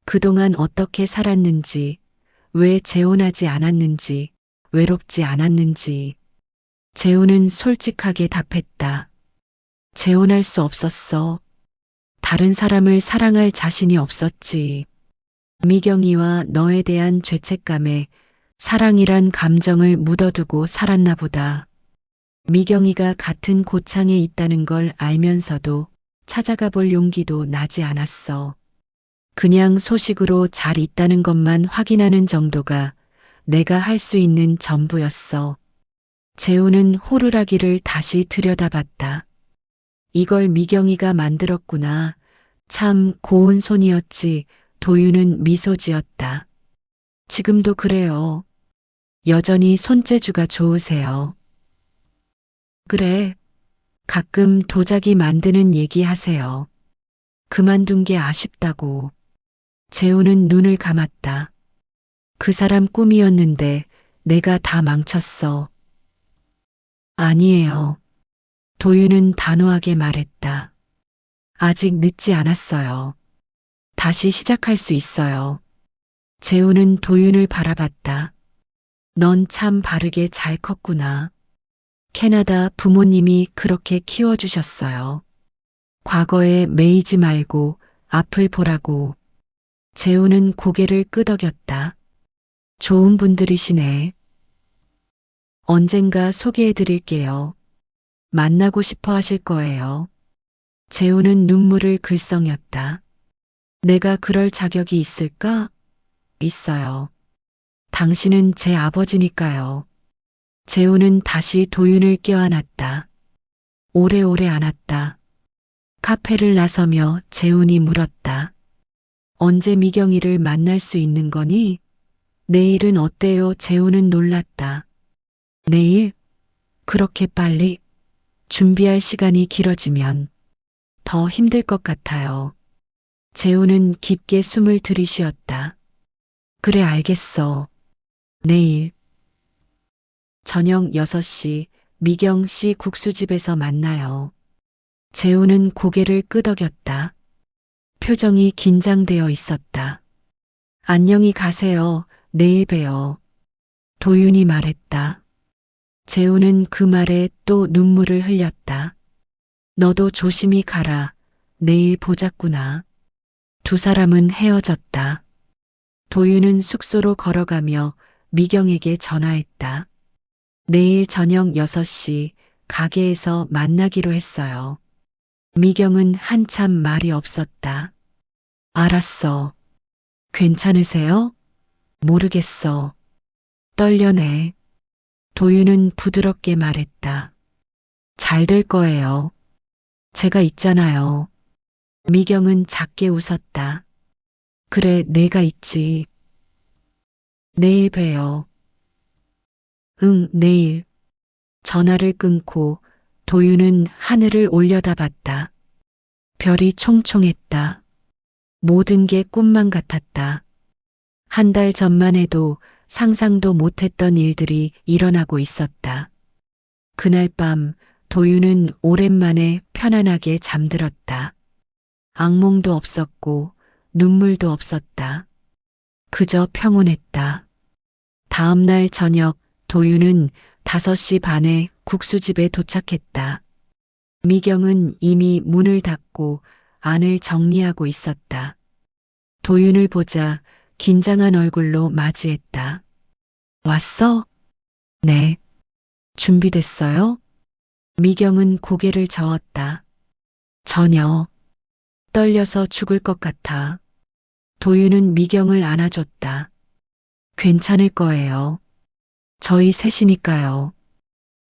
그동안 어떻게 살았는지, 왜 재혼하지 않았는지, 외롭지 않았는지. 재훈은 솔직하게 답했다. 재혼할 수 없었어. 다른 사람을 사랑할 자신이 없었지. 미경이와 너에 대한 죄책감에 사랑이란 감정을 묻어두고 살았나 보다. 미경이가 같은 고창에 있다는 걸 알면서도 찾아가 볼 용기도 나지 않았어. 그냥 소식으로 잘 있다는 것만 확인하는 정도가 내가 할 수 있는 전부였어. 재우는 호루라기를 다시 들여다봤다. 이걸 미경이가 만들었구나. 참 고운 손이었지. 도윤은 미소 지었다. 지금도 그래요. 여전히 손재주가 좋으세요. 그래. 가끔 도자기 만드는 얘기 하세요. 그만둔 게 아쉽다고. 재우는 눈을 감았다. 그 사람 꿈이었는데 내가 다 망쳤어. 아니에요. 도윤은 단호하게 말했다. 아직 늦지 않았어요. 다시 시작할 수 있어요. 재우는 도윤을 바라봤다. 넌 참 바르게 잘 컸구나. 캐나다 부모님이 그렇게 키워주셨어요. 과거에 매이지 말고 앞을 보라고. 재우는 고개를 끄덕였다. 좋은 분들이시네. 언젠가 소개해 드릴게요. 만나고 싶어 하실 거예요. 재우는 눈물을 글썽였다. 내가 그럴 자격이 있을까? 있어요. 당신은 제 아버지니까요. 재우는 다시 도윤을 껴안았다. 오래오래 안았다. 카페를 나서며 재훈이 물었다. 언제 미경이를 만날 수 있는 거니? 내일은 어때요? 재훈은 놀랐다. 내일? 그렇게 빨리? 준비할 시간이 길어지면 더 힘들 것 같아요. 재훈은 깊게 숨을 들이쉬었다. 그래, 알겠어. 내일. 저녁 6시 미경 씨 국수집에서 만나요. 재우는 고개를 끄덕였다. 표정이 긴장되어 있었다. 안녕히 가세요. 내일 봬요. 도윤이 말했다. 재우는 그 말에 또 눈물을 흘렸다. 너도 조심히 가라. 내일 보자꾸나. 두 사람은 헤어졌다. 도윤은 숙소로 걸어가며 미경에게 전화했다. 내일 저녁 6시 가게에서 만나기로 했어요. 미경은 한참 말이 없었다. 알았어. 괜찮으세요? 모르겠어. 떨려네. 도윤은 부드럽게 말했다. 잘 될 거예요. 제가 있잖아요. 미경은 작게 웃었다. 그래, 내가 있지. 내일 봬요. 응, 내일. 전화를 끊고 도윤은 하늘을 올려다봤다. 별이 총총했다. 모든 게 꿈만 같았다. 한 달 전만 해도 상상도 못했던 일들이 일어나고 있었다. 그날 밤 도윤은 오랜만에 편안하게 잠들었다. 악몽도 없었고 눈물도 없었다. 그저 평온했다. 다음 날 저녁 도윤은 5시 반에 국수집에 도착했다. 미경은 이미 문을 닫고 안을 정리하고 있었다. 도윤을 보자 긴장한 얼굴로 맞이했다. 왔어? 네. 준비됐어요? 미경은 고개를 저었다. 전혀. 떨려서 죽을 것 같아. 도윤은 미경을 안아줬다. 괜찮을 거예요. 저희 셋이니까요.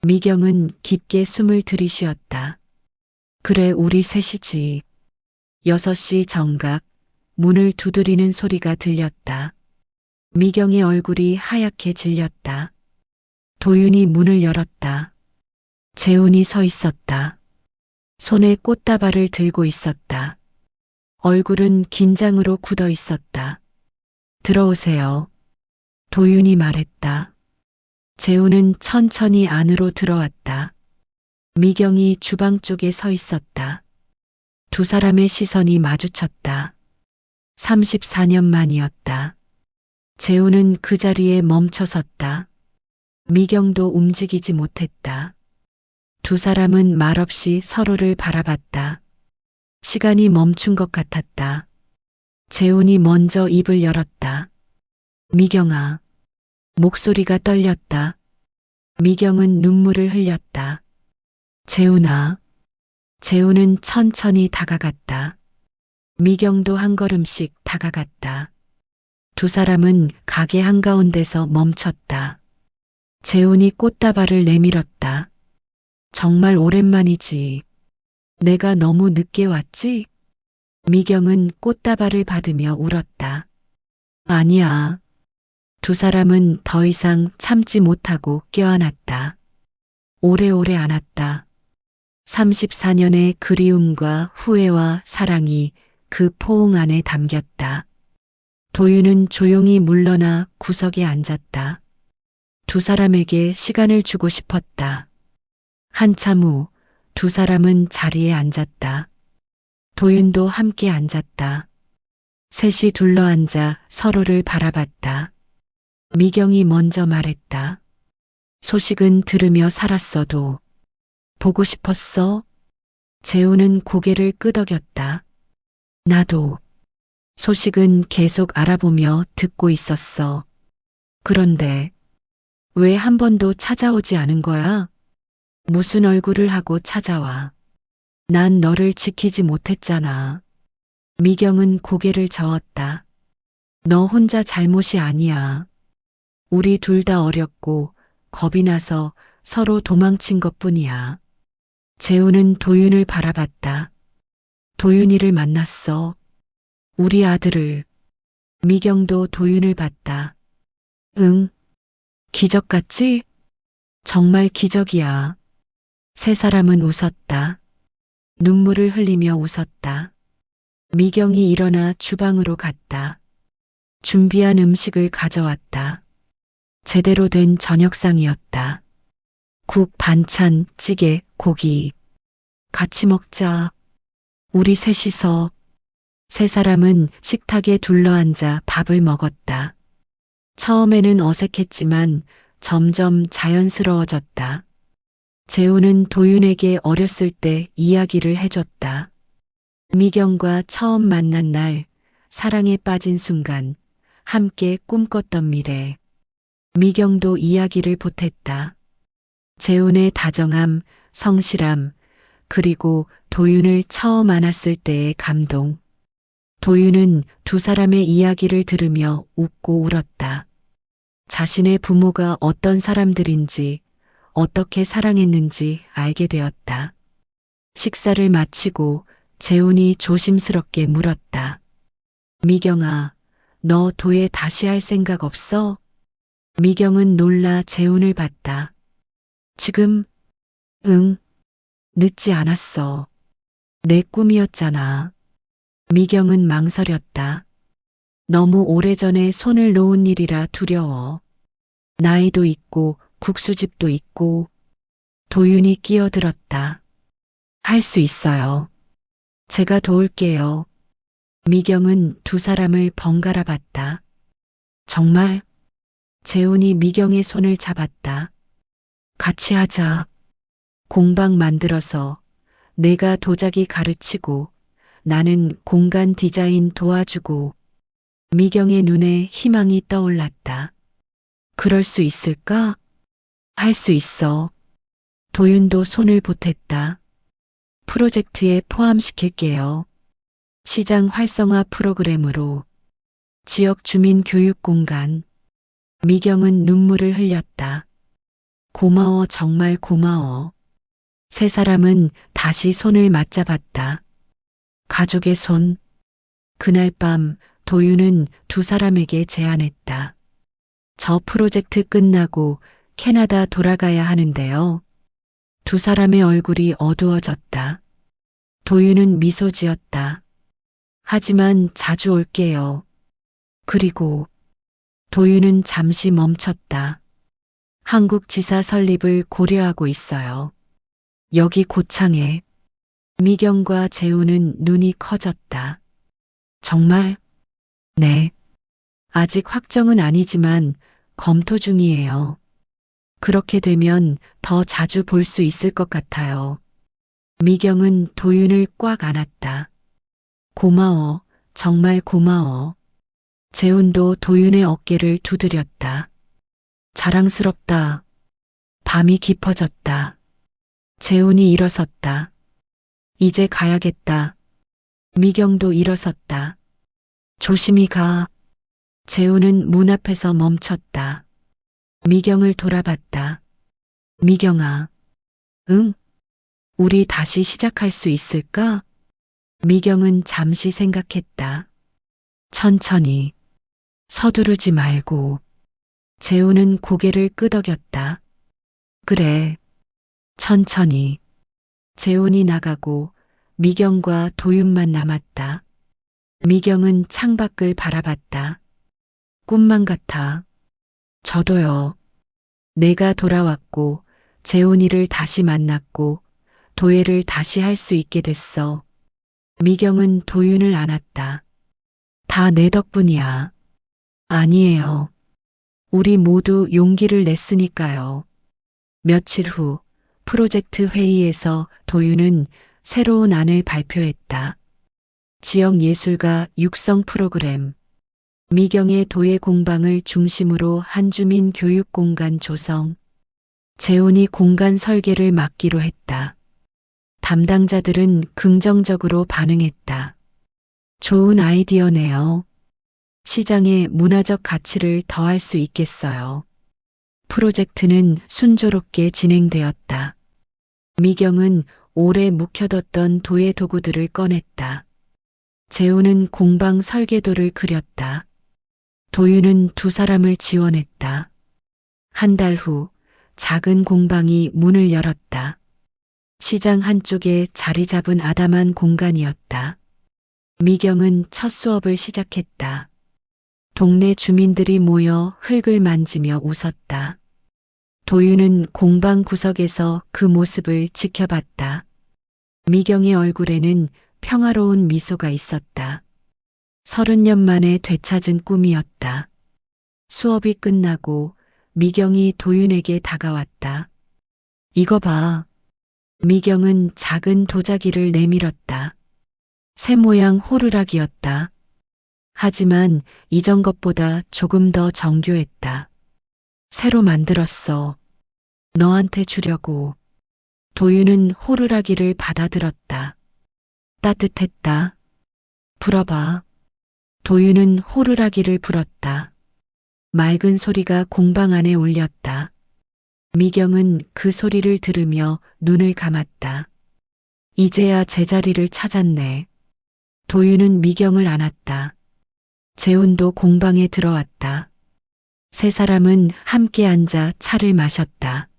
미경은 깊게 숨을 들이쉬었다. 그래, 우리 셋이지. 6시 정각, 문을 두드리는 소리가 들렸다. 미경의 얼굴이 하얗게 질렸다. 도윤이 문을 열었다. 재훈이 서 있었다. 손에 꽃다발을 들고 있었다. 얼굴은 긴장으로 굳어 있었다. 들어오세요. 도윤이 말했다. 재훈은 천천히 안으로 들어왔다. 미경이 주방 쪽에 서 있었다. 두 사람의 시선이 마주쳤다. 34년 만이었다. 재훈은 그 자리에 멈춰 섰다. 미경도 움직이지 못했다. 두 사람은 말없이 서로를 바라봤다. 시간이 멈춘 것 같았다. 재훈이 먼저 입을 열었다. 미경아. 목소리가 떨렸다. 미경은 눈물을 흘렸다. 재훈아. 재훈은 천천히 다가갔다. 미경도 한 걸음씩 다가갔다. 두 사람은 가게 한가운데서 멈췄다. 재훈이 꽃다발을 내밀었다. 정말 오랜만이지. 내가 너무 늦게 왔지? 미경은 꽃다발을 받으며 울었다. 아니야. 두 사람은 더 이상 참지 못하고 껴안았다. 오래오래 안았다. 34년의 그리움과 후회와 사랑이 그 포옹 안에 담겼다. 도윤은 조용히 물러나 구석에 앉았다. 두 사람에게 시간을 주고 싶었다. 한참 후 두 사람은 자리에 앉았다. 도윤도 함께 앉았다. 셋이 둘러앉아 서로를 바라봤다. 미경이 먼저 말했다. 소식은 들으며 살았어도 보고 싶었어? 재훈은 고개를 끄덕였다. 나도. 소식은 계속 알아보며 듣고 있었어. 그런데 왜 한 번도 찾아오지 않은 거야? 무슨 얼굴을 하고 찾아와? 난 너를 지키지 못했잖아. 미경은 고개를 저었다. 너 혼자 잘못이 아니야. 우리 둘 다 어렸고 겁이 나서 서로 도망친 것뿐이야. 재훈은 도윤을 바라봤다. 도윤이를 만났어. 우리 아들을. 미경도 도윤을 봤다. 응. 기적 같지? 정말 기적이야. 세 사람은 웃었다. 눈물을 흘리며 웃었다. 미경이 일어나 주방으로 갔다. 준비한 음식을 가져왔다. 제대로 된 저녁상이었다. 국, 반찬, 찌개, 고기. 같이 먹자. 우리 셋이서. 세 사람은 식탁에 둘러앉아 밥을 먹었다. 처음에는 어색했지만 점점 자연스러워졌다. 재우는 도윤에게 어렸을 때 이야기를 해줬다. 미경과 처음 만난 날, 사랑에 빠진 순간, 함께 꿈꿨던 미래. 미경도 이야기를 보탰다. 재훈의 다정함, 성실함, 그리고 도윤을 처음 안았을 때의 감동. 도윤은 두 사람의 이야기를 들으며 웃고 울었다. 자신의 부모가 어떤 사람들인지, 어떻게 사랑했는지 알게 되었다. 식사를 마치고 재훈이 조심스럽게 물었다. 미경아, 너 도예 다시 할 생각 없어? 미경은 놀라 재훈을 봤다. 지금? 응. 늦지 않았어. 내 꿈이었잖아. 미경은 망설였다. 너무 오래전에 손을 놓은 일이라 두려워. 나이도 있고 국수집도 있고. 도윤이 끼어들었다. 할 수 있어요. 제가 도울게요. 미경은 두 사람을 번갈아 봤다. 정말? 재훈이 미경의 손을 잡았다. 같이 하자. 공방 만들어서 내가 도자기 가르치고 나는 공간 디자인 도와주고. 미경의 눈에 희망이 떠올랐다. 그럴 수 있을까? 할 수 있어. 도윤도 손을 보탰다. 프로젝트에 포함시킬게요. 시장 활성화 프로그램으로. 지역 주민 교육 공간. 미경은 눈물을 흘렸다. 고마워, 정말 고마워. 세 사람은 다시 손을 맞잡았다. 가족의 손. 그날 밤 도윤은 두 사람에게 제안했다. 저 프로젝트 끝나고 캐나다 돌아가야 하는데요. 두 사람의 얼굴이 어두워졌다. 도윤은 미소 지었다. 하지만 자주 올게요. 그리고 도윤은 잠시 멈췄다. 한국 지사 설립을 고려하고 있어요. 여기 고창에. 미경과 재훈은 눈이 커졌다. 정말? 네. 아직 확정은 아니지만 검토 중이에요. 그렇게 되면 더 자주 볼 수 있을 것 같아요. 미경은 도윤을 꽉 안았다. 고마워, 정말 고마워. 재훈도 도윤의 어깨를 두드렸다. 자랑스럽다. 밤이 깊어졌다. 재훈이 일어섰다. 이제 가야겠다. 미경도 일어섰다. 조심히 가. 재훈은 문 앞에서 멈췄다. 미경을 돌아봤다. 미경아. 응? 우리 다시 시작할 수 있을까? 미경은 잠시 생각했다. 천천히. 서두르지 말고. 재훈은 고개를 끄덕였다. 그래. 천천히. 재훈이 나가고 미경과 도윤만 남았다. 미경은 창밖을 바라봤다. 꿈만 같아. 저도요. 내가 돌아왔고 재훈이를 다시 만났고 도예를 다시 할 수 있게 됐어. 미경은 도윤을 안았다. 다 내 덕분이야. 아니에요. 우리 모두 용기를 냈으니까요. 며칠 후 프로젝트 회의에서 도윤은 새로운 안을 발표했다. 지역 예술가 육성 프로그램. 미경의 도예 공방을 중심으로 한주민 교육 공간 조성. 재훈이 공간 설계를 맡기로 했다. 담당자들은 긍정적으로 반응했다. 좋은 아이디어네요. 시장에 문화적 가치를 더할 수 있겠어요. 프로젝트는 순조롭게 진행되었다. 미경은 오래 묵혀뒀던 도예 도구들을 꺼냈다. 재훈은 공방 설계도를 그렸다. 도윤은 두 사람을 지원했다. 한 달 후 작은 공방이 문을 열었다. 시장 한쪽에 자리 잡은 아담한 공간이었다. 미경은 첫 수업을 시작했다. 동네 주민들이 모여 흙을 만지며 웃었다. 도윤은 공방 구석에서 그 모습을 지켜봤다. 미경의 얼굴에는 평화로운 미소가 있었다. 30년 만에 되찾은 꿈이었다. 수업이 끝나고 미경이 도윤에게 다가왔다. 이거 봐. 미경은 작은 도자기를 내밀었다. 새 모양 호루라기였다. 하지만 이전 것보다 조금 더 정교했다. 새로 만들었어. 너한테 주려고. 도윤은 호루라기를 받아들었다. 따뜻했다. 불어봐. 도윤은 호루라기를 불었다. 맑은 소리가 공방 안에 울렸다. 미경은 그 소리를 들으며 눈을 감았다. 이제야 제자리를 찾았네. 도윤은 미경을 안았다. 재훈도 공방에 들어왔다. 세 사람은 함께 앉아 차를 마셨다.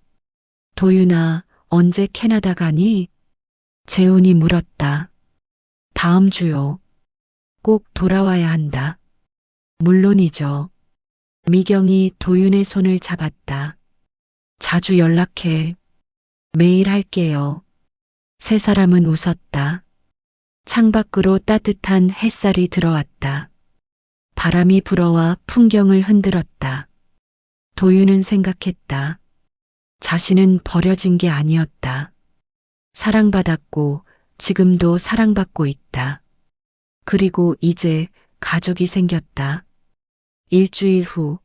도윤아, 언제 캐나다 가니? 재훈이 물었다. 다음 주요. 꼭 돌아와야 한다. 물론이죠. 미경이 도윤의 손을 잡았다. 자주 연락해. 매일 할게요. 세 사람은 웃었다. 창밖으로 따뜻한 햇살이 들어왔다. 바람이 불어와 풍경을 흔들었다. 도윤은 생각했다. 자신은 버려진 게 아니었다. 사랑받았고 지금도 사랑받고 있다. 그리고 이제 가족이 생겼다. 일주일 후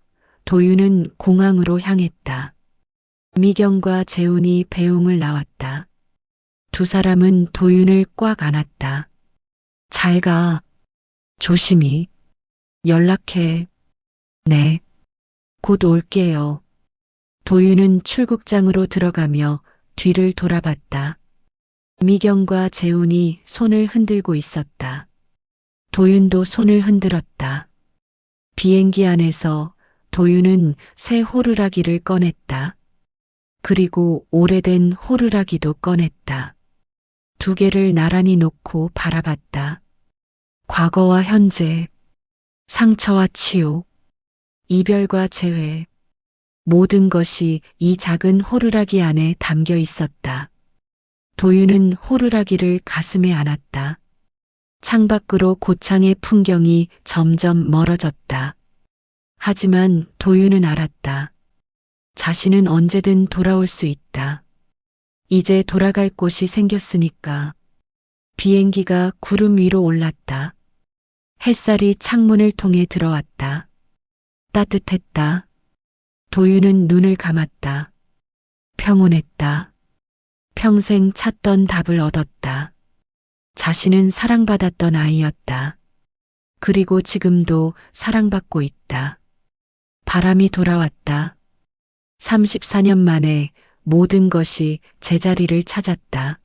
도윤은 공항으로 향했다. 미경과 재훈이 배웅을 나왔다. 두 사람은 도윤을 꽉 안았다. 잘 가. 조심히. 연락해. 네. 곧 올게요. 도윤은 출국장으로 들어가며 뒤를 돌아봤다. 미경과 재훈이 손을 흔들고 있었다. 도윤도 손을 흔들었다. 비행기 안에서 도윤은 새 호루라기를 꺼냈다. 그리고 오래된 호루라기도 꺼냈다. 두 개를 나란히 놓고 바라봤다. 과거와 현재, 상처와 치유, 이별과 재회, 모든 것이 이 작은 호루라기 안에 담겨 있었다. 도윤은 호루라기를 가슴에 안았다. 창밖으로 고창의 풍경이 점점 멀어졌다. 하지만 도윤은 알았다. 자신은 언제든 돌아올 수 있다. 이제 돌아갈 곳이 생겼으니까. 비행기가 구름 위로 올랐다. 햇살이 창문을 통해 들어왔다. 따뜻했다. 도윤은 눈을 감았다. 평온했다. 평생 찾던 답을 얻었다. 자신은 사랑받았던 아이였다. 그리고 지금도 사랑받고 있다. 바람이 돌아왔다. 34년 만에 모든 것이 제자리를 찾았다.